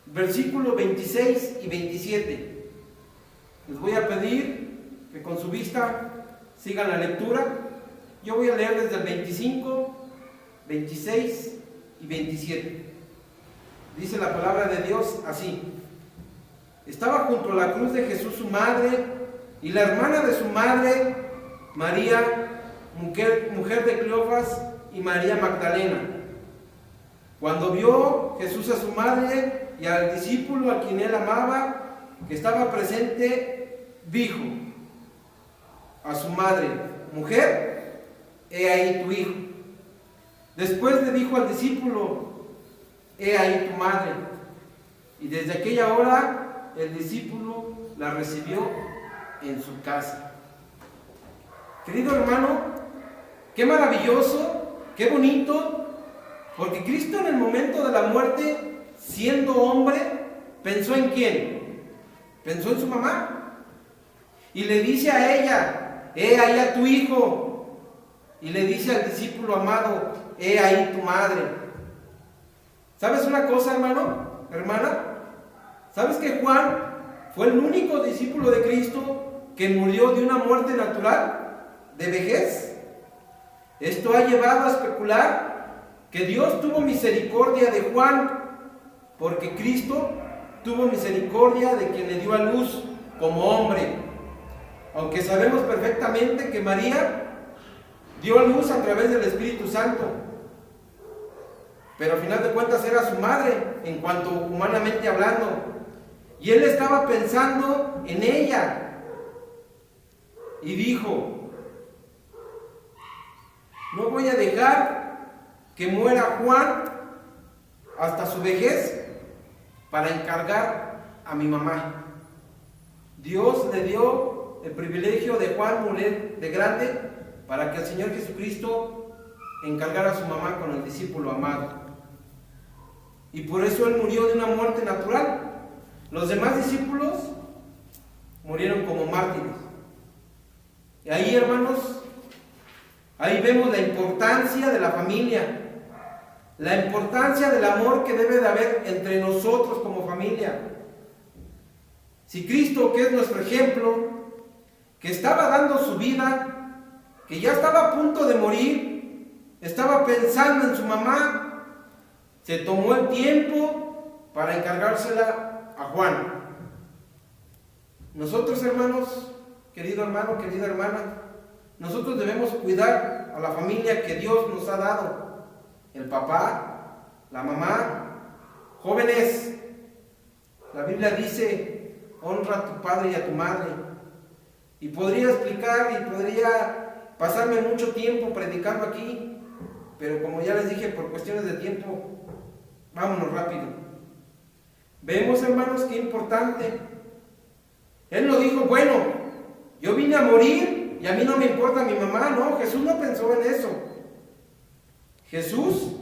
versículos 26 y 27. Les voy a pedir que con su vista sigan la lectura. Yo voy a leer desde el 25, 26 y 27. Dice la palabra de Dios así: estaba junto a la cruz de Jesús su madre y la hermana de su madre, María, mujer de Cleofas, y María Magdalena. Cuando vio Jesús a su madre y al discípulo a quien él amaba, que estaba presente, dijo a su madre: mujer, he ahí tu hijo. Después le dijo al discípulo: he ahí tu madre. Y desde aquella hora el discípulo la recibió en su casa. Querido hermano, qué maravilloso, qué bonito Porque Cristo en el momento de la muerte, siendo hombre, ¿pensó en quién? Pensó en su mamá. Y le dice a ella, ahí a tu hijo. Y le dice al discípulo amado, ahí tu madre. ¿Sabes una cosa, hermano? Hermana, ¿sabes que Juan fue el único discípulo de Cristo que murió de una muerte natural, de vejez? Esto ha llevado a especular que Dios tuvo misericordia de Juan, porque Cristo tuvo misericordia de quien le dio a luz como hombre. Aunque sabemos perfectamente que María dio a luz a través del Espíritu Santo, pero al final de cuentas era su madre, en cuanto humanamente hablando. Y él estaba pensando en ella. Y dijo, no voy a dejar que muera Juan hasta su vejez para encargar a mi mamá. Dios le dio el privilegio de Juan morir de grande para que el Señor Jesucristo encargara a su mamá con el discípulo amado. Y por eso él murió de una muerte natural. Los demás discípulos murieron como mártires. Y ahí, hermanos, ahí vemos la importancia de la familia, la importancia del amor que debe de haber entre nosotros como familia. Si Cristo, que es nuestro ejemplo, que estaba dando su vida, que ya estaba a punto de morir, estaba pensando en su mamá, se tomó el tiempo para encargársela a Juan. Nosotros, hermanos, querido hermano, querida hermana, nosotros debemos cuidar a la familia que Dios nos ha dado. El papá, la mamá, jóvenes. La Biblia dice, honra a tu padre y a tu madre. Y podría explicar y podría pasarme mucho tiempo predicando aquí, pero como ya les dije, por cuestiones de tiempo, vámonos rápido. Vemos, hermanos, qué importante. Él no dijo, bueno, yo vine a morir y a mí no me importa mi mamá. No, Jesús no pensó en eso. Jesús,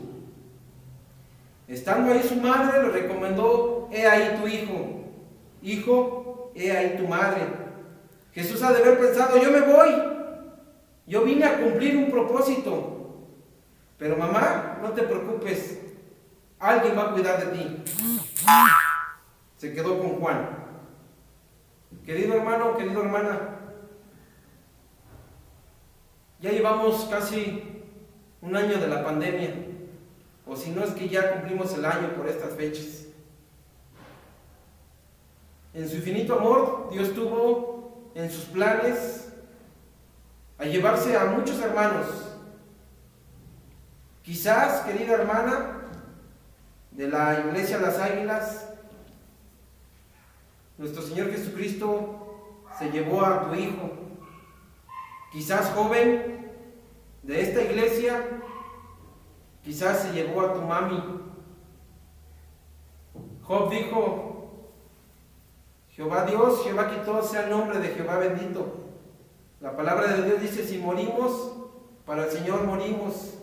estando ahí su madre, le recomendó, ahí tu hijo. Hijo, ahí tu madre. Jesús ha de haber pensado, yo me voy. Yo vine a cumplir un propósito. Pero mamá, no te preocupes. Alguien va a cuidar de ti. Se quedó con Juan. Querido hermano, querida hermana, ya llevamos casi un año de la pandemia, o si no es que ya cumplimos el año por estas fechas. En su infinito amor, Dios tuvo en sus planes a llevarse a muchos hermanos. Quizás, querida hermana, de la Iglesia Las Águilas, nuestro Señor Jesucristo se llevó a tu hijo. Quizás, joven de esta iglesia, quizás se llevó a tu mami. Job dijo, Jehová Dios, Jehová quitó, sea el nombre de Jehová bendito. La palabra de Dios dice, si morimos, para el Señor morimos,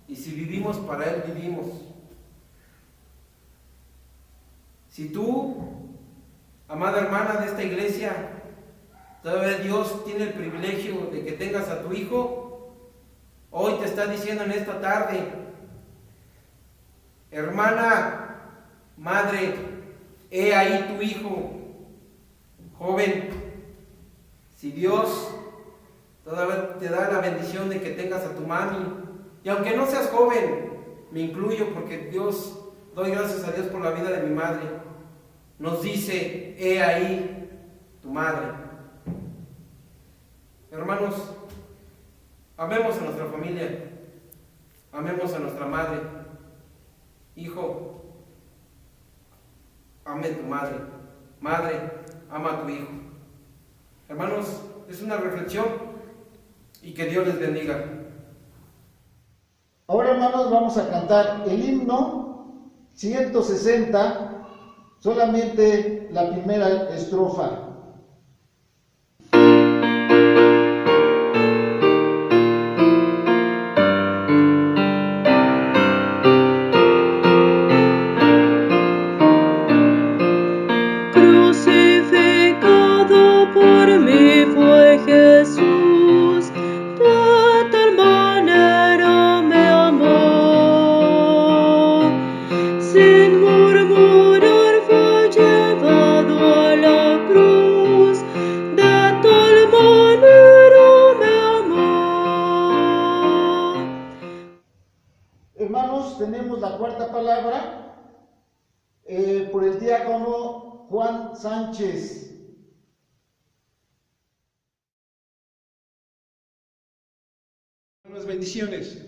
y si vivimos, para Él vivimos. Si tú, amada hermana de esta iglesia, todavía Dios tiene el privilegio de que tengas a tu hijo, hoy te está diciendo en esta tarde, hermana, madre, he ahí tu hijo. Joven, si Dios todavía te da la bendición de que tengas a tu mami, y aunque no seas joven, me incluyo porque doy gracias a Dios por la vida de mi madre, nos dice, he ahí tu madre. Hermanos, amemos a nuestra familia, amemos a nuestra madre. Hijo, ame a tu madre. Madre, ama a tu hijo. Hermanos, es una reflexión y que Dios les bendiga. Ahora, hermanos, vamos a cantar el himno 160, solamente la primera estrofa. diácono Juan Sánchez. Buenas bendiciones.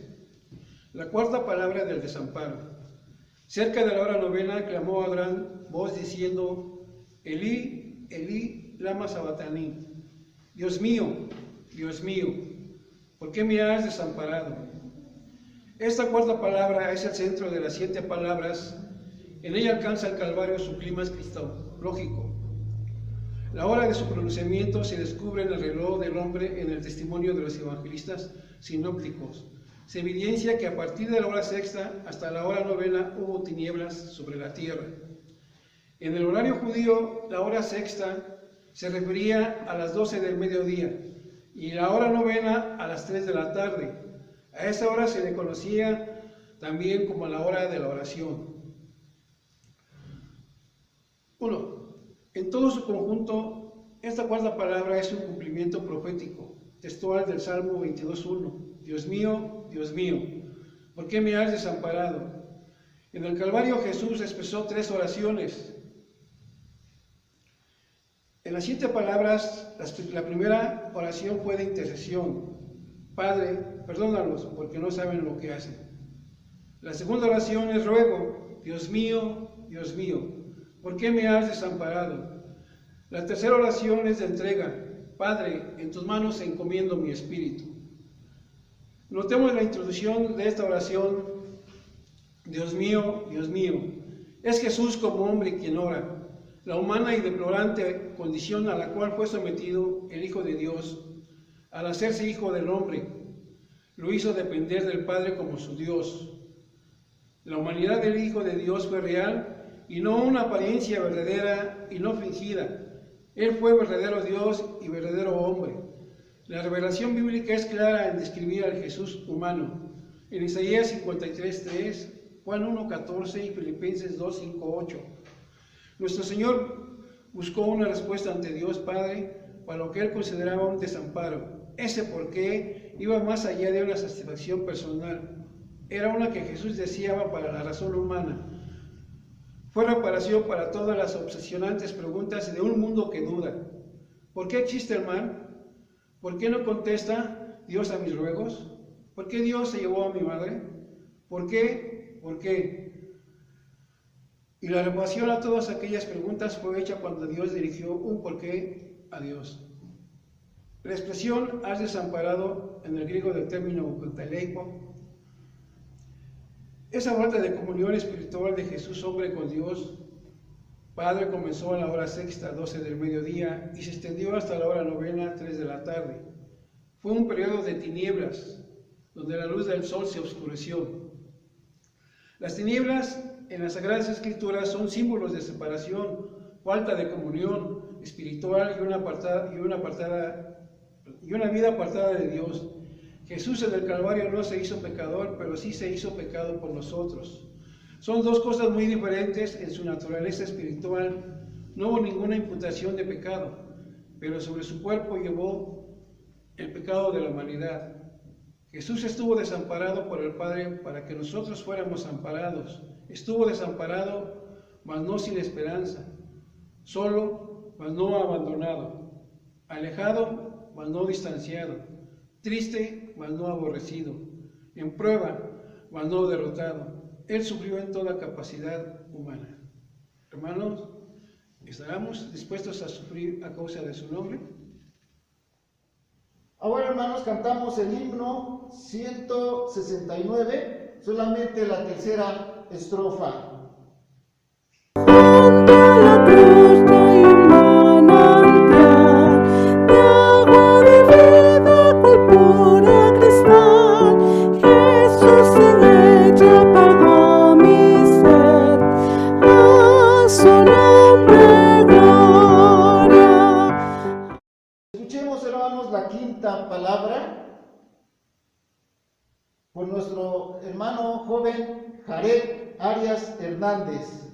La cuarta palabra del desamparo. Cerca de la hora novena clamó a gran voz diciendo: Elí, Elí, lama sabactani. Dios mío, ¿por qué me has desamparado? Esta cuarta palabra es el centro de las 7 palabras. En ella alcanza el Calvario su clima cristológico. La hora de su pronunciamiento se descubre en el reloj del hombre en el testimonio de los evangelistas sinópticos. Se evidencia que a partir de la hora sexta hasta la hora novena hubo tinieblas sobre la tierra. En el horario judío, la hora sexta se refería a las 12 del mediodía y la hora novena a las 3 de la tarde. A esa hora se le conocía también como la hora de la oración. 1. En todo su conjunto, esta cuarta palabra es un cumplimiento profético, textual del Salmo 22.1. Dios mío, ¿por qué me has desamparado? En el Calvario Jesús expresó 3 oraciones. En las 7 palabras, la primera oración fue de intercesión. Padre, perdónalos porque no saben lo que hacen. La segunda oración es ruego. Dios mío, ¿por qué me has desamparado? La tercera oración es de entrega. Padre, en tus manos encomiendo mi espíritu. Notemos la introducción de esta oración. Dios mío, es Jesús como hombre quien ora, la humana y deplorante condición a la cual fue sometido el Hijo de Dios. Al hacerse Hijo del hombre, lo hizo depender del Padre como su Dios. La humanidad del Hijo de Dios fue real y no una apariencia verdadera y no fingida. Él fue verdadero Dios y verdadero hombre. La revelación bíblica es clara en describir al Jesús humano. En Isaías 53:3, Juan 1:14 y Filipenses 2:5-8. Nuestro Señor buscó una respuesta ante Dios Padre para lo que Él consideraba un desamparo. Ese por qué iba más allá de una satisfacción personal. Era una que Jesús deseaba para la razón humana. Fue reparación para todas las obsesionantes preguntas de un mundo que duda. ¿Por qué existe el mal? ¿Por qué no contesta Dios a mis ruegos? ¿Por qué Dios se llevó a mi madre? ¿Por qué? ¿Por qué? Y la reparación a todas aquellas preguntas fue hecha cuando Dios dirigió un por qué a Dios. La expresión has desamparado en el griego del término ukateleipo. Esa vuelta de comunión espiritual de Jesús hombre con Dios Padre comenzó a la hora sexta, 12 del mediodía, y se extendió hasta la hora novena, 3 de la tarde. Fue un periodo de tinieblas, donde la luz del sol se oscureció. Las tinieblas en las Sagradas Escrituras son símbolos de separación, falta de comunión espiritual y una vida apartada de Dios. Jesús en el Calvario no se hizo pecador, pero sí se hizo pecado por nosotros. Son dos cosas muy diferentes en su naturaleza espiritual. No hubo ninguna imputación de pecado, pero sobre su cuerpo llevó el pecado de la humanidad. Jesús estuvo desamparado por el Padre para que nosotros fuéramos amparados. Estuvo desamparado, mas no sin esperanza. Solo, mas no abandonado. Alejado, mas no distanciado. Triste, mas no aborrecido. En prueba, mas no derrotado. Él sufrió en toda capacidad humana. Hermanos, ¿estaremos dispuestos a sufrir a causa de su nombre? Ahora, hermanos, cantamos el himno 169, solamente la tercera estrofa. Palabra por nuestro hermano joven Jared Arias Hernández.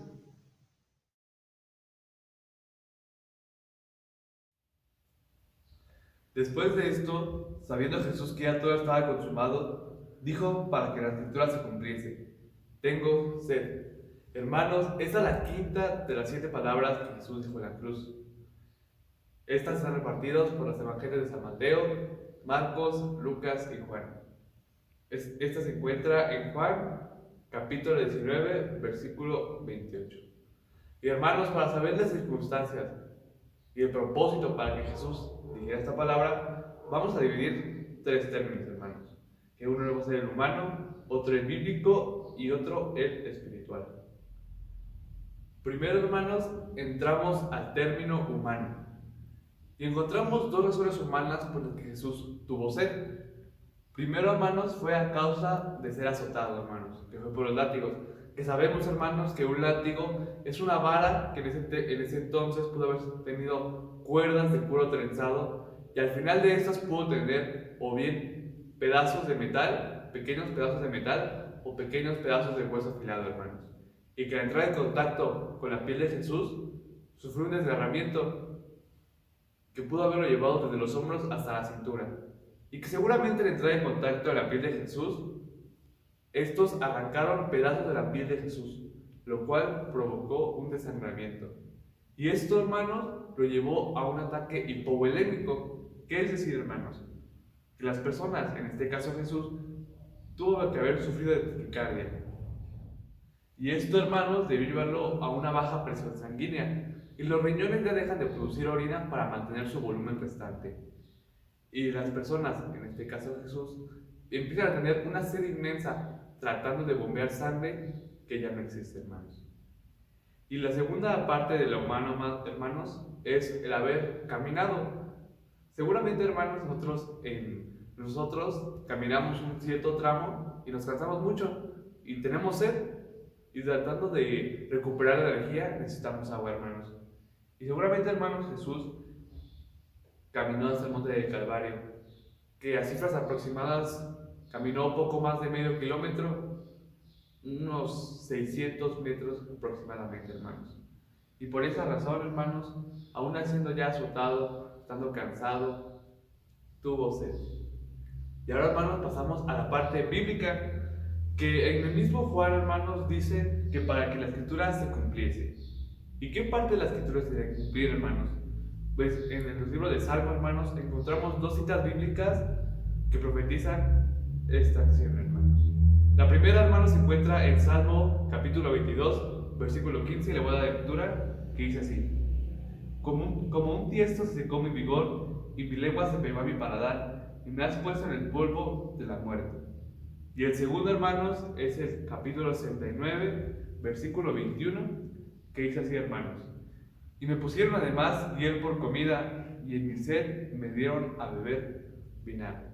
Después de esto, sabiendo Jesús que ya todo estaba consumado, dijo para que la escritura se cumpliese: tengo sed. Hermanos, esta es la quinta de las 7 palabras que Jesús dijo en la cruz. Estas están repartidas por los evangelios de San Mateo, Marcos, Lucas y Juan. Esta se encuentra en Juan, capítulo 19, versículo 28. Y hermanos, para saber las circunstancias y el propósito para que Jesús dijera esta palabra, vamos a dividir 3 términos, hermanos. Que uno va a ser el humano, otro el bíblico y otro el espiritual. Primero, hermanos, entramos al término humano. Y encontramos 2 razones humanas por las que Jesús tuvo sed. Primero, hermanos, fue a causa de ser azotado, hermanos, que fue por los látigos. Que sabemos, hermanos, que un látigo es una vara que en ese entonces pudo haber tenido cuerdas de cuero trenzado, y al final de estas pudo tener o bien pedazos de metal, pequeños pedazos de metal, o pequeños pedazos de hueso afilado, hermanos. Y que al entrar en contacto con la piel de Jesús, sufrió un desgarramiento que pudo haberlo llevado desde los hombros hasta la cintura. Y que seguramente al entrar en contacto con la piel de Jesús, estos arrancaron pedazos de la piel de Jesús, lo cual provocó un desangramiento. Y esto, hermanos, lo llevó a un ataque hipovolémico. ¿Qué es decir, hermanos? Que las personas, en este caso Jesús, tuvo que haber sufrido de taquicardia. Y esto, hermanos, debió llevarlo a una baja presión sanguínea. Y los riñones ya dejan de producir orina para mantener su volumen restante. Y las personas, en este caso Jesús, empiezan a tener una sed inmensa tratando de bombear sangre que ya no existe, hermanos. Y la segunda parte de lo humano, hermanos, es el haber caminado. Seguramente, hermanos, nosotros caminamos un cierto tramo y nos cansamos mucho y tenemos sed. Y tratando de recuperar la energía necesitamos agua, hermanos. Y seguramente, hermanos, Jesús caminó hasta el monte del Calvario, que a cifras aproximadas caminó poco más de medio kilómetro, unos 600 metros aproximadamente, hermanos. Y por esa razón, hermanos, aún siendo ya azotado, estando cansado, tuvo sed. Y ahora, hermanos, pasamos a la parte bíblica, que en el mismo Juan, hermanos, dice que para que la escritura se cumpliese. ¿Y qué parte de la escritura se debe cumplir, hermanos? Pues en el libro de Salmo, hermanos, encontramos 2 citas bíblicas que profetizan esta acción, hermanos. La primera, hermanos, se encuentra en Salmo capítulo 22, versículo 15, y le voy a dar lectura, que dice así: como un tiesto se secó mi vigor, y mi lengua se pegó a mi paladar, y me has puesto en el polvo de la muerte. Y el segundo, hermanos, es el capítulo 69, versículo 21, que dice así, hermanos: y me pusieron además hiel por comida, y en mi sed me dieron a beber vinagre.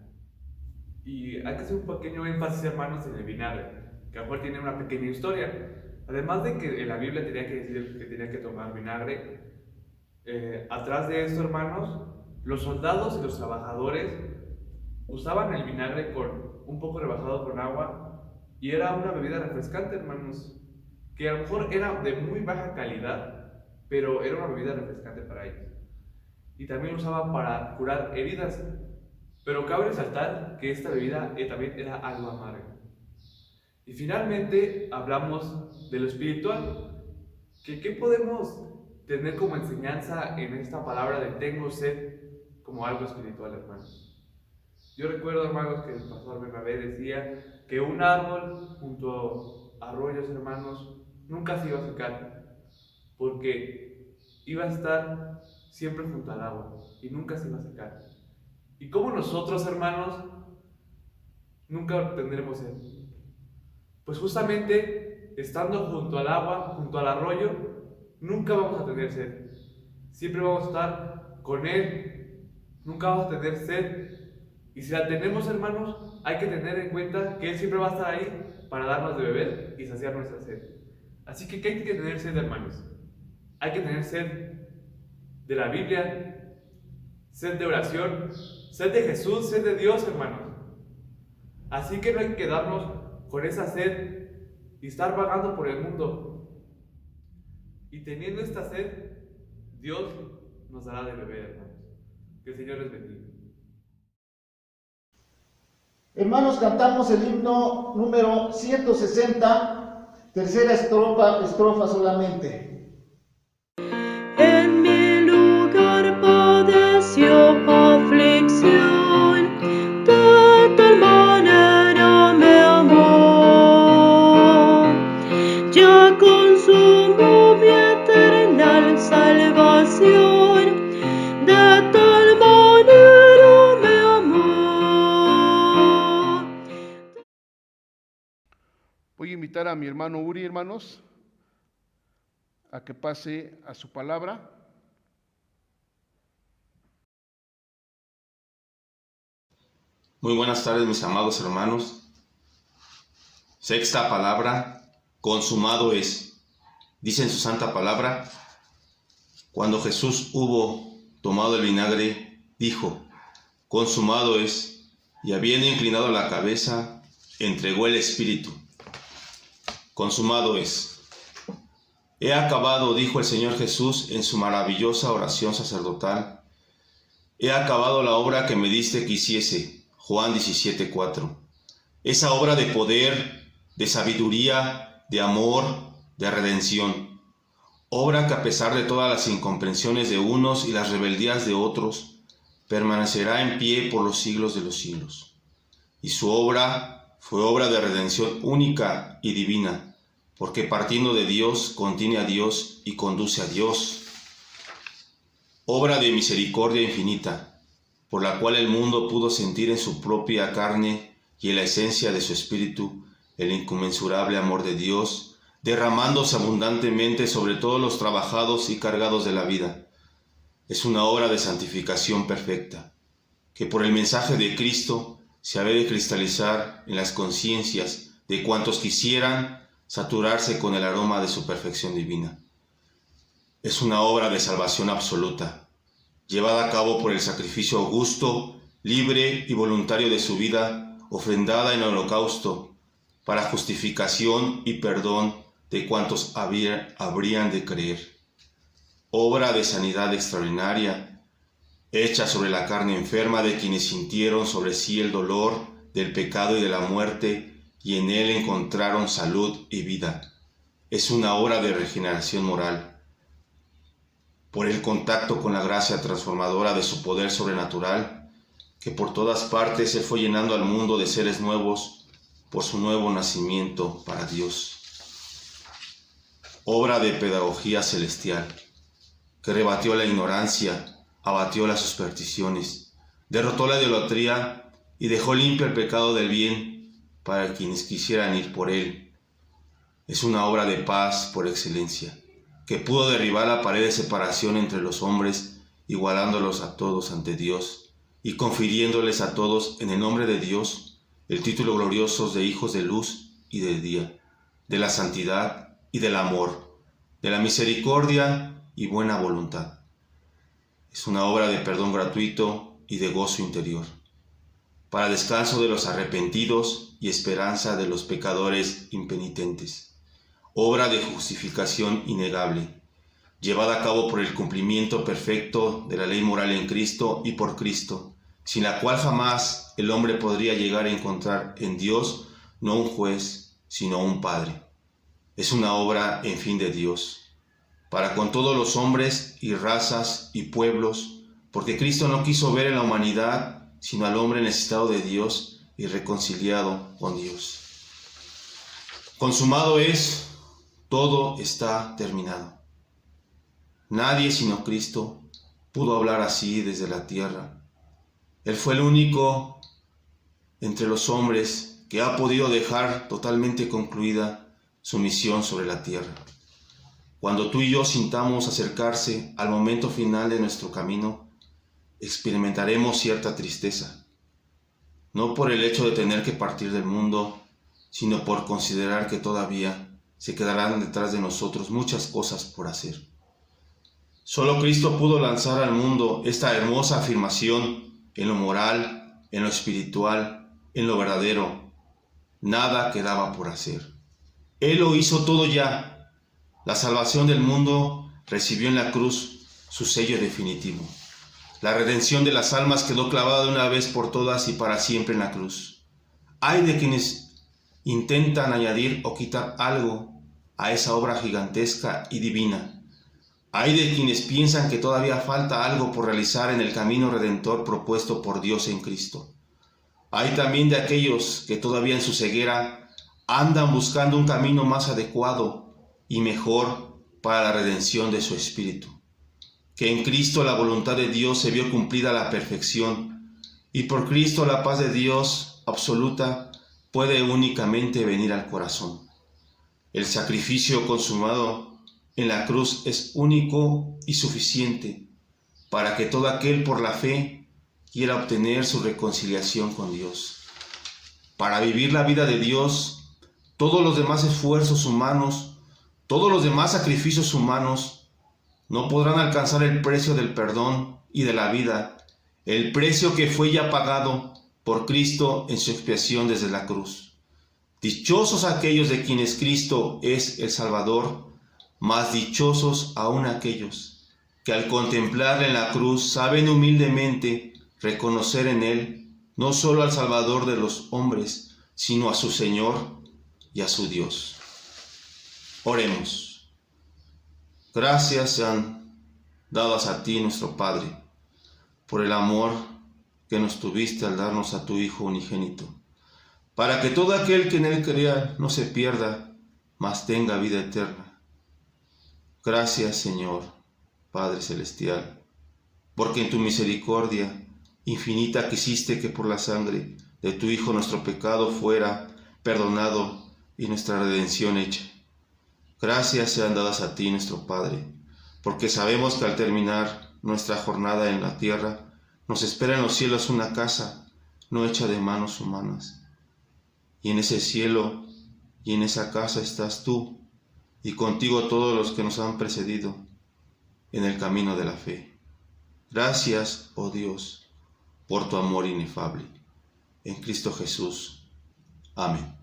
Y hay que hacer un pequeño énfasis, hermanos, en el vinagre, que a lo mejor tiene una pequeña historia. Además de que en la Biblia tenía que decir que tenía que tomar vinagre, atrás de esto, hermanos, los soldados y los trabajadores usaban el vinagre un poco rebajado con agua, y era una bebida refrescante, hermanos, que a lo mejor era de muy baja calidad, pero era una bebida refrescante para ellos. Y también lo usaban para curar heridas, pero cabe resaltar que esta bebida también era algo amarga. Y finalmente hablamos de lo espiritual, que ¿qué podemos tener como enseñanza en esta palabra de tengo sed como algo espiritual, hermanos? Yo recuerdo, hermanos, que el pastor Bernabé decía que un árbol junto a arroyos, hermanos, nunca se iba a secar, porque iba a estar siempre junto al agua y nunca se iba a secar. ¿Y cómo nosotros, hermanos, nunca tendremos sed? Pues justamente estando junto al agua, junto al arroyo, nunca vamos a tener sed. Siempre vamos a estar con Él, nunca vamos a tener sed. Y si la tenemos, hermanos, hay que tener en cuenta que Él siempre va a estar ahí para darnos de beber y saciar nuestra sed. Así que, ¿qué hay que tener sed, hermanos? Hay que tener sed de la Biblia, sed de oración, sed de Jesús, sed de Dios, hermanos. Así que no hay que quedarnos con esa sed y estar vagando por el mundo. Y teniendo esta sed, Dios nos dará de beber, hermanos. Que el Señor les bendiga. Hermanos, cantamos el himno número 160, Tercera estrofa solamente. En mi lugar padeció aflicción, de tal manera me amó, ya consumó mi eterna salvación, de tal manera me amó. Voy a invitar a mi hermano Uri, hermanos, a que pase a su palabra. Muy buenas tardes, mis amados hermanos. Sexta palabra, consumado es. Dice en su santa palabra, cuando Jesús hubo tomado el vinagre, dijo, consumado es, y habiendo inclinado la cabeza, entregó el Espíritu. Consumado es. He acabado, dijo el Señor Jesús en su maravillosa oración sacerdotal. He acabado la obra que me diste que hiciese. Juan 17:4. Esa obra de poder, de sabiduría, de amor, de redención. Obra que a pesar de todas las incomprensiones de unos y las rebeldías de otros, permanecerá en pie por los siglos de los siglos. Y su obra fue obra de redención única y divina, porque partiendo de Dios, contiene a Dios y conduce a Dios. Obra de misericordia infinita, por la cual el mundo pudo sentir en su propia carne y en la esencia de su espíritu el inconmensurable amor de Dios, derramándose abundantemente sobre todos los trabajados y cargados de la vida. Es una obra de santificación perfecta, que por el mensaje de Cristo se ha de cristalizar en las conciencias de cuantos quisieran saturarse con el aroma de su perfección divina. Es una obra de salvación absoluta, llevada a cabo por el sacrificio augusto, libre y voluntario de su vida, ofrendada en holocausto, para justificación y perdón de cuantos habrían de creer. Obra de sanidad extraordinaria, hecha sobre la carne enferma de quienes sintieron sobre sí el dolor del pecado y de la muerte, y en él encontraron salud y vida. Es una obra de regeneración moral, por el contacto con la gracia transformadora de su poder sobrenatural, que por todas partes se fue llenando al mundo de seres nuevos por su nuevo nacimiento para Dios. Obra de pedagogía celestial, que rebatió la ignorancia, abatió las supersticiones, derrotó la idolatría y dejó limpio el pecado del bien para quienes quisieran ir por él. Es una obra de paz por excelencia, que pudo derribar la pared de separación entre los hombres, igualándolos a todos ante Dios y confiriéndoles a todos en el nombre de Dios el título glorioso de hijos de luz y de día, de la santidad y del amor, de la misericordia y buena voluntad. Es una obra de perdón gratuito y de gozo interior, para descanso de los arrepentidos y esperanza de los pecadores impenitentes. Obra de justificación innegable, llevada a cabo por el cumplimiento perfecto de la ley moral en Cristo y por Cristo, sin la cual jamás el hombre podría llegar a encontrar en Dios no un juez, sino un Padre. Es una obra en fin de Dios, para con todos los hombres y razas y pueblos, porque Cristo no quiso ver en la humanidad, sino al hombre necesitado de Dios y reconciliado con Dios. Consumado es. Todo está terminado. Nadie sino Cristo pudo hablar así desde la tierra. Él fue el único entre los hombres que ha podido dejar totalmente concluida su misión sobre la tierra. Cuando tú y yo sintamos acercarse al momento final de nuestro camino, experimentaremos cierta tristeza, no por el hecho de tener que partir del mundo, sino por considerar que todavía se quedarán detrás de nosotros muchas cosas por hacer. Solo Cristo pudo lanzar al mundo esta hermosa afirmación en lo moral, en lo espiritual, en lo verdadero. Nada quedaba por hacer. Él lo hizo todo ya. La salvación del mundo recibió en la cruz su sello definitivo. La redención de las almas quedó clavada de una vez por todas y para siempre en la cruz. Ay de quienes intentan añadir o quitar algo a esa obra gigantesca y divina. Hay de quienes piensan que todavía falta algo por realizar en el camino redentor propuesto por Dios en Cristo. Hay también de aquellos que todavía en su ceguera andan buscando un camino más adecuado y mejor para la redención de su espíritu. Que en Cristo la voluntad de Dios se vio cumplida a la perfección, y por Cristo la paz de Dios absoluta puede únicamente venir al corazón. El sacrificio consumado en la cruz es único y suficiente para que todo aquel por la fe quiera obtener su reconciliación con Dios. Para vivir la vida de Dios, todos los demás esfuerzos humanos, todos los demás sacrificios humanos no podrán alcanzar el precio del perdón y de la vida, el precio que fue ya pagado por Cristo en su expiación desde la cruz. Dichosos aquellos de quienes Cristo es el Salvador, más dichosos aún aquellos que al contemplarle en la cruz saben humildemente reconocer en Él no solo al Salvador de los hombres, sino a su Señor y a su Dios. Oremos. Gracias sean dadas a ti, nuestro Padre, por el amor que nos tuviste al darnos a tu Hijo unigénito, para que todo aquel que en Él crea no se pierda, mas tenga vida eterna. Gracias, Señor, Padre Celestial, porque en tu misericordia infinita quisiste que por la sangre de tu Hijo nuestro pecado fuera perdonado y nuestra redención hecha. Gracias sean dadas a ti, nuestro Padre, porque sabemos que al terminar nuestra jornada en la tierra, nos espera en los cielos una casa no hecha de manos humanas. Y en ese cielo y en esa casa estás tú, y contigo todos los que nos han precedido en el camino de la fe. Gracias, oh Dios, por tu amor inefable. En Cristo Jesús. Amén.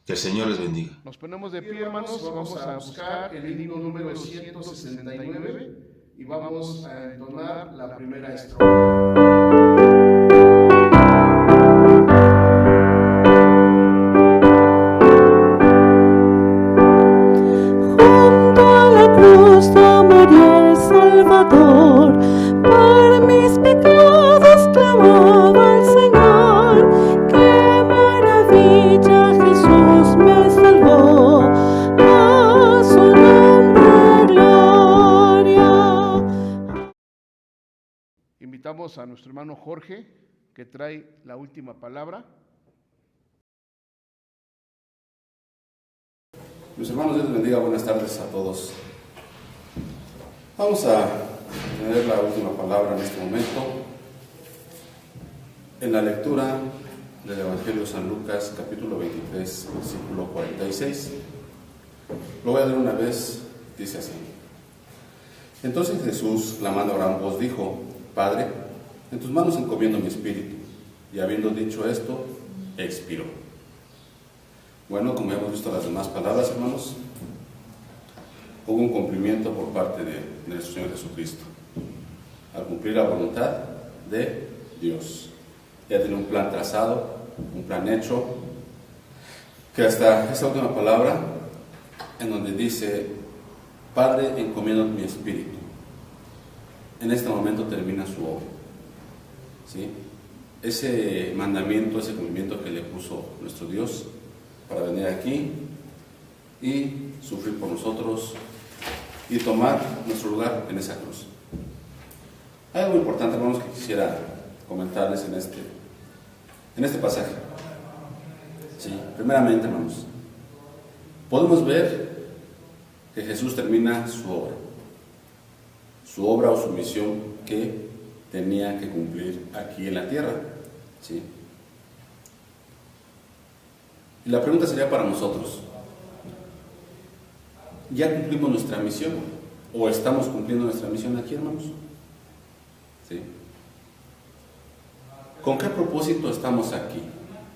Que el Señor les bendiga. Nos ponemos de pie, hermanos, vamos a buscar el himno número 169 y vamos a entonar la primera estrofa. Junto a la cruz murió el Salvador, por mis pecados clamaba al Señor. ¡Qué maravilla! Jesús me salvó, a su nombre gloria. Invitamos a nuestro hermano Jorge, que trae la última palabra. Mis hermanos, Dios les bendiga, buenas tardes a todos. Vamos a tener la última palabra en este momento en la lectura del Evangelio de San Lucas, capítulo 23, versículo 46. Lo voy a leer una vez, dice así. Entonces Jesús, clamando a gran voz, dijo: Padre, en tus manos encomiendo mi espíritu. Y habiendo dicho esto, expiró. Bueno, como hemos visto las demás palabras, hermanos, hubo un cumplimiento por parte de nuestro Señor Jesucristo, al cumplir la voluntad de Dios. Ya tiene un plan trazado, un plan hecho, que hasta esa última palabra, en donde dice: Padre, encomiendo mi espíritu, en este momento termina su obra. ¿Sí? Ese mandamiento, ese cumplimiento que le puso nuestro Dios para venir aquí y sufrir por nosotros y tomar nuestro lugar en esa cruz. Hay algo importante, hermanos, que quisiera comentarles en este pasaje. Sí, primeramente, hermanos, podemos ver que Jesús termina su obra o su misión que tenía que cumplir aquí en la tierra. ¿Sí? Y la pregunta sería para nosotros: ¿ya cumplimos nuestra misión? ¿O estamos cumpliendo nuestra misión aquí, hermanos? ¿Sí? ¿Con qué propósito estamos aquí?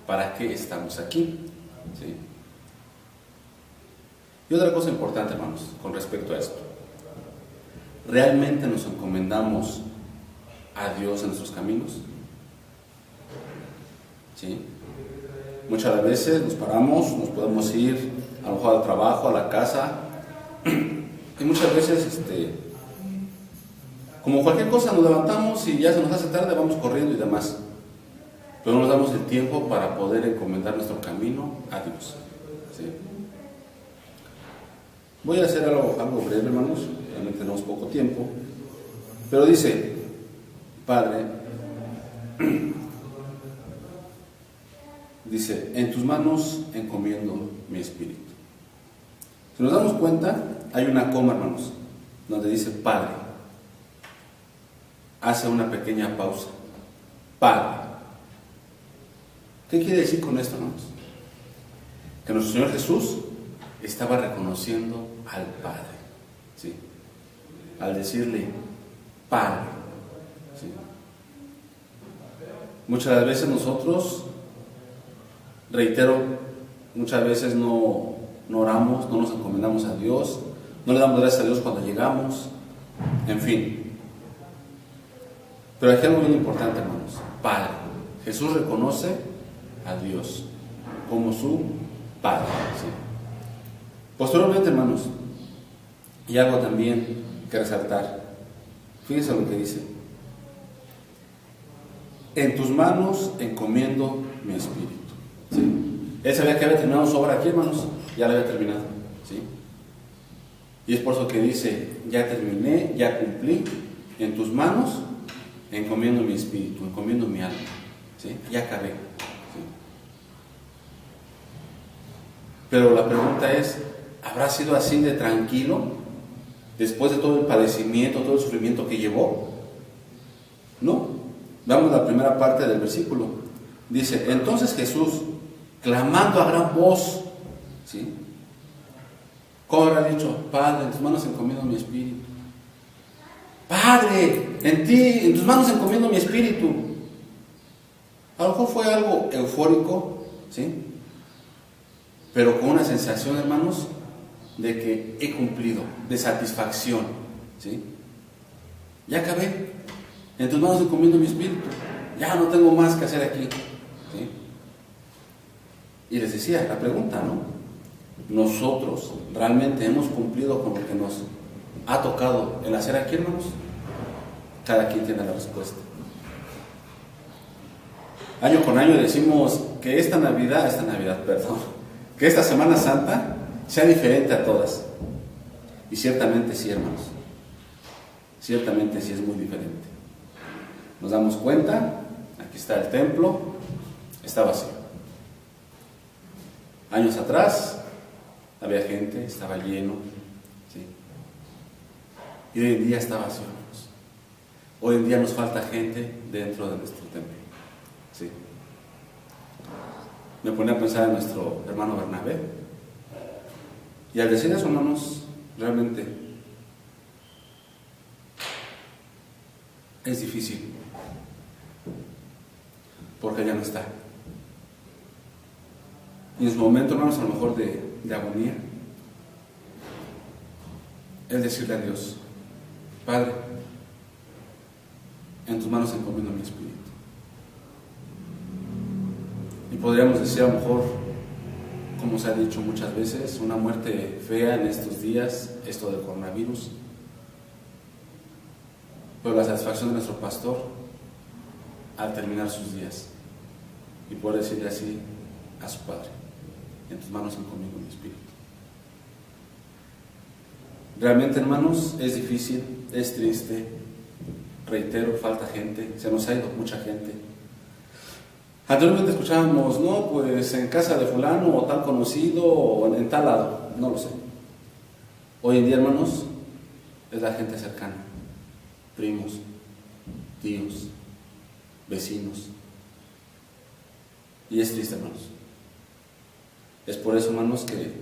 ¿Para qué estamos aquí? ¿Sí? Y otra cosa importante, hermanos, con respecto a esto: ¿realmente nos encomendamos a Dios en nuestros caminos? ¿Sí? Muchas veces nos paramos, nos podemos ir a lo mejor al trabajo, a la casa, y muchas veces, como cualquier cosa, nos levantamos y ya se nos hace tarde, vamos corriendo y demás. Pero no nos damos el tiempo para poder encomendar nuestro camino a Dios. ¿Sí? Voy a hacer algo breve, hermanos, realmente tenemos poco tiempo, pero dice, Padre, dice, en tus manos encomiendo mi espíritu. Si nos damos cuenta, hay una coma, hermanos, donde dice Padre. Hace una pequeña pausa. Padre. ¿Qué quiere decir con esto, hermanos? Que nuestro Señor Jesús estaba reconociendo al Padre, ¿sí? Al decirle Padre, ¿sí? Muchas veces nosotros, reitero, muchas veces no oramos, no nos encomendamos a Dios, no le damos gracias a Dios cuando llegamos, en fin. Pero aquí hay algo bien importante, hermanos. Padre. Jesús reconoce a Dios como su Padre. ¿Sí? Posteriormente, hermanos, y algo también que resaltar. Fíjense lo que dice. En tus manos encomiendo mi espíritu. ¿Sí? Él sabía que había terminado su obra aquí, hermanos. Ya la había terminado. ¿Sí? Y es por eso que dice, ya terminé, ya cumplí. En tus manos encomiendo mi espíritu, encomiendo mi alma. ¿Sí? Ya acabé. ¿Sí? Pero la pregunta es, ¿habrá sido así de tranquilo después de todo el padecimiento, todo el sufrimiento que llevó? No. Veamos la primera parte del versículo. Dice, entonces Jesús, clamando a gran voz, ¿sí? ¿Cómo habrá dicho? Padre, en tus manos encomiendo mi espíritu. Padre, en tus manos encomiendo mi espíritu. A lo mejor fue algo eufórico, ¿sí? Pero con una sensación, hermanos, de que he cumplido, de satisfacción, ¿sí? Ya acabé. En tus manos encomiendo mi espíritu. Ya no tengo más que hacer aquí, ¿sí? Y les decía, la pregunta, ¿no? ¿Nosotros realmente hemos cumplido con lo que nos ha tocado el hacer aquí, hermanos? Cada quien tiene la respuesta. Año con año decimos que que esta Semana Santa sea diferente a todas. Y ciertamente sí, hermanos. Ciertamente sí es muy diferente. Nos damos cuenta, aquí está el templo, está vacío. Años atrás había gente, estaba lleno, ¿sí? Y hoy en día está vacío, hermanos. Hoy en día nos falta gente dentro de nuestro templo, ¿sí? Me ponía a pensar en nuestro hermano Bernabé, y al decir eso, hermanos, realmente es difícil, porque ya no está. Y en su momento, hermanos, a lo mejor de agonía, es decirle a Dios: Padre, en tus manos encomiendo mi espíritu. Y podríamos decir, a lo mejor, como se ha dicho muchas veces, una muerte fea en estos días, esto del coronavirus. Pero la satisfacción de nuestro pastor al terminar sus días y poder decirle así a su Padre: en tus manos encomiendo mi espíritu. Realmente, hermanos, es difícil, es triste, reitero, falta gente, se nos ha ido mucha gente. Anteriormente escuchábamos, no, pues en casa de fulano o tal conocido o en tal lado, no lo sé. Hoy en día, hermanos, es la gente cercana, primos, tíos, vecinos. Y es triste, hermanos. Es por eso, hermanos, que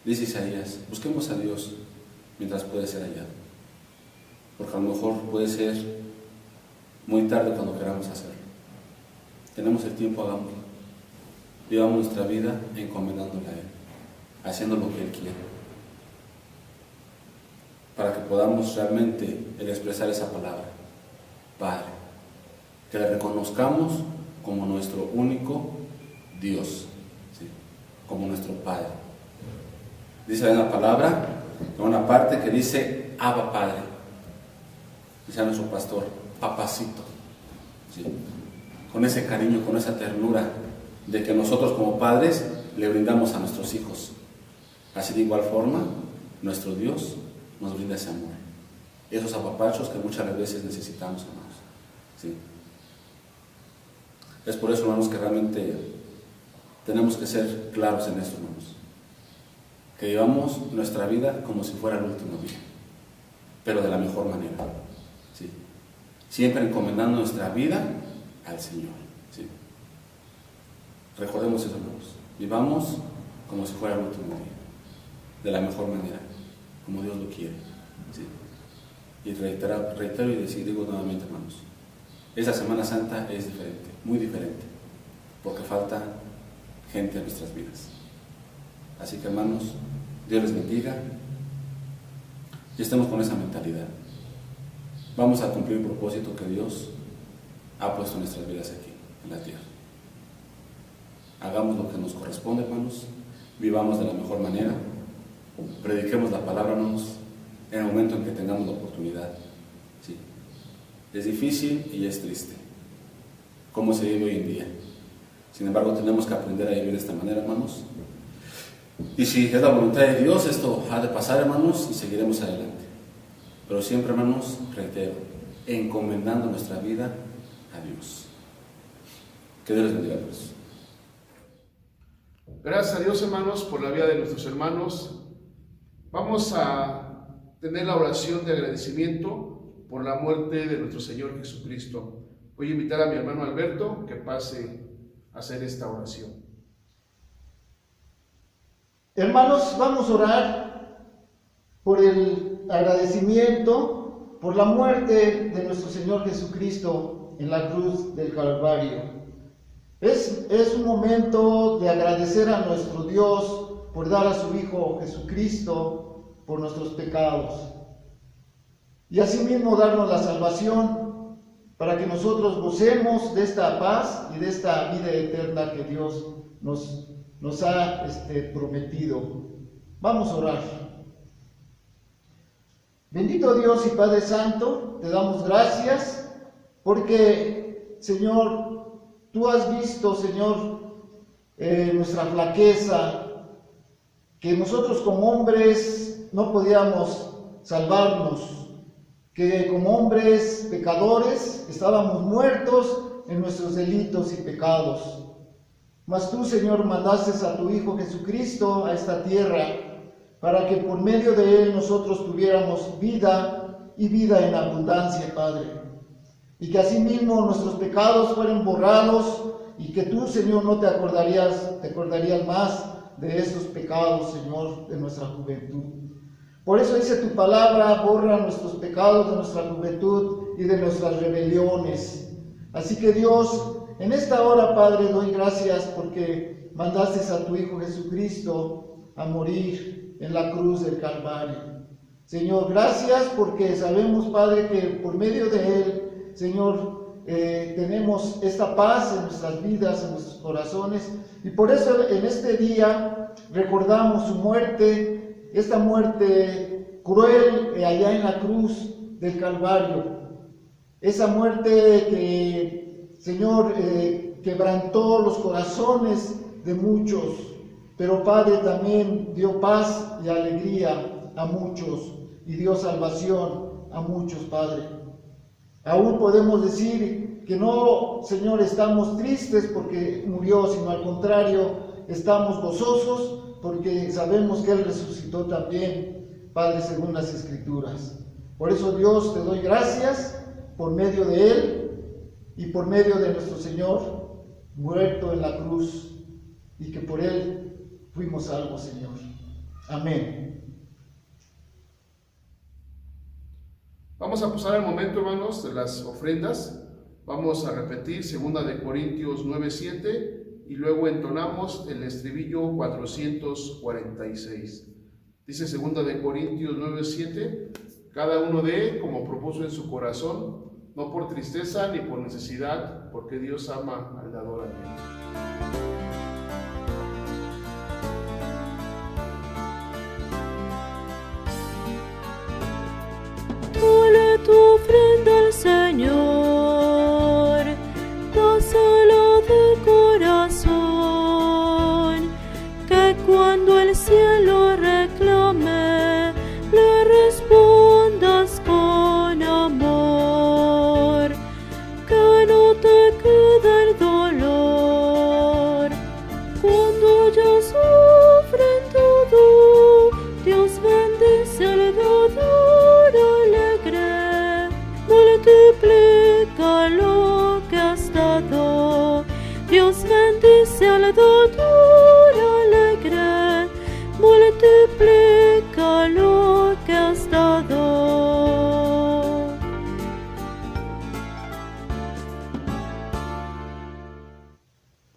dice Isaías: busquemos a Dios mientras puede ser hallado, porque a lo mejor puede ser muy tarde cuando queramos hacerlo. Tenemos el tiempo, hagámoslo. Vivamos nuestra vida encomendándole a Él, haciendo lo que Él quiere, para que podamos realmente el expresar esa palabra, Padre, que le reconozcamos como nuestro único Dios, ¿sí? Como nuestro Padre. Dice en la palabra, en una parte que dice Abba Padre, dice a nuestro pastor, papacito, ¿sí? Con ese cariño, con esa ternura de que nosotros como padres le brindamos a nuestros hijos. Así de igual forma, nuestro Dios nos brinda ese amor, esos apapachos que muchas veces necesitamos, hermanos, ¿sí? Es por eso, hermanos, que realmente tenemos que ser claros en esto, hermanos, que llevamos nuestra vida como si fuera el último día, pero de la mejor manera, ¿sí? Siempre encomendando nuestra vida al Señor, ¿sí? Recordemos eso, hermanos, vivamos como si fuera el último día, de la mejor manera, como Dios lo quiere, ¿sí? Y reitero y digo nuevamente, hermanos, esa Semana Santa es diferente, muy diferente, porque falta gente en nuestras vidas. Así que, hermanos, Dios les bendiga y estemos con esa mentalidad. Vamos a cumplir el propósito que Dios ha puesto en nuestras vidas aquí, en la tierra. Hagamos lo que nos corresponde, hermanos, vivamos de la mejor manera, prediquemos la palabra, hermanos, en el momento en que tengamos la oportunidad, ¿sí? Es difícil y es triste, como se vive hoy en día. Sin embargo, tenemos que aprender a vivir de esta manera, hermanos. Y si es la voluntad de Dios, esto ha de pasar, hermanos, y seguiremos adelante. Pero siempre, hermanos, reitero, encomendando nuestra vida a Dios. Que Dios les bendiga, pues. Gracias a Dios, hermanos, por la vida de nuestros hermanos. Vamos a tener la oración de agradecimiento por la muerte de nuestro Señor Jesucristo. Voy a invitar a mi hermano Alberto que pase a hacer esta oración. Hermanos, vamos a orar por el agradecimiento por la muerte de nuestro Señor Jesucristo en la cruz del Calvario. Es un momento de agradecer a nuestro Dios por dar a su Hijo Jesucristo por nuestros pecados y asimismo darnos la salvación para que nosotros gocemos de esta paz y de esta vida eterna que Dios nos ha prometido. Vamos a orar. Bendito Dios y Padre Santo, te damos gracias porque, Señor, tú has visto, Señor, nuestra flaqueza, que nosotros como hombres no podíamos salvarnos, que como hombres pecadores estábamos muertos en nuestros delitos y pecados. Mas tú, Señor, mandaste a tu Hijo Jesucristo a esta tierra para que por medio de Él nosotros tuviéramos vida y vida en abundancia, Padre. Y que asimismo nuestros pecados fueran borrados y que tú, Señor, no te acordarías más de estos pecados, Señor, de nuestra juventud. Por eso dice tu palabra, borra nuestros pecados de nuestra juventud y de nuestras rebeliones. Así que Dios, en esta hora, Padre, doy gracias porque mandaste a tu Hijo Jesucristo a morir en la cruz del Calvario. Señor, gracias porque sabemos, Padre, que por medio de Él, Señor, tenemos esta paz en nuestras vidas, en nuestros corazones, y por eso en este día recordamos su muerte, esta muerte cruel allá en la cruz del Calvario, esa muerte que, Señor, quebrantó los corazones de muchos, pero Padre también dio paz y alegría a muchos y dio salvación a muchos, Padre. Aún podemos decir que no, Señor, estamos tristes porque murió, sino al contrario, estamos gozosos porque sabemos que Él resucitó también, Padre, según las Escrituras. Por eso, Dios, te doy gracias por medio de Él y por medio de nuestro Señor muerto en la cruz, y que por Él fuimos salvos, Señor. Amén. Vamos a pasar al momento, hermanos, de las ofrendas. Vamos a repetir 2 de Corintios 9:7 y luego entonamos el estribillo 446. Dice 2 de Corintios 9:7, cada uno dé como propuso en su corazón, no por tristeza ni por necesidad, porque Dios ama al dador alegre.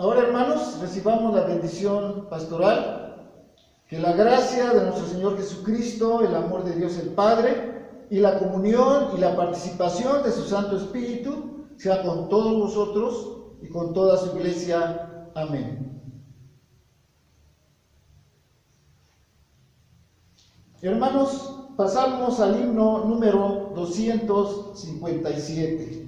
Ahora, hermanos, recibamos la bendición pastoral. Que la gracia de nuestro Señor Jesucristo, el amor de Dios el Padre y la comunión y la participación de su Santo Espíritu sea con todos vosotros y con toda su iglesia. Amén. Hermanos, pasamos al himno número 257.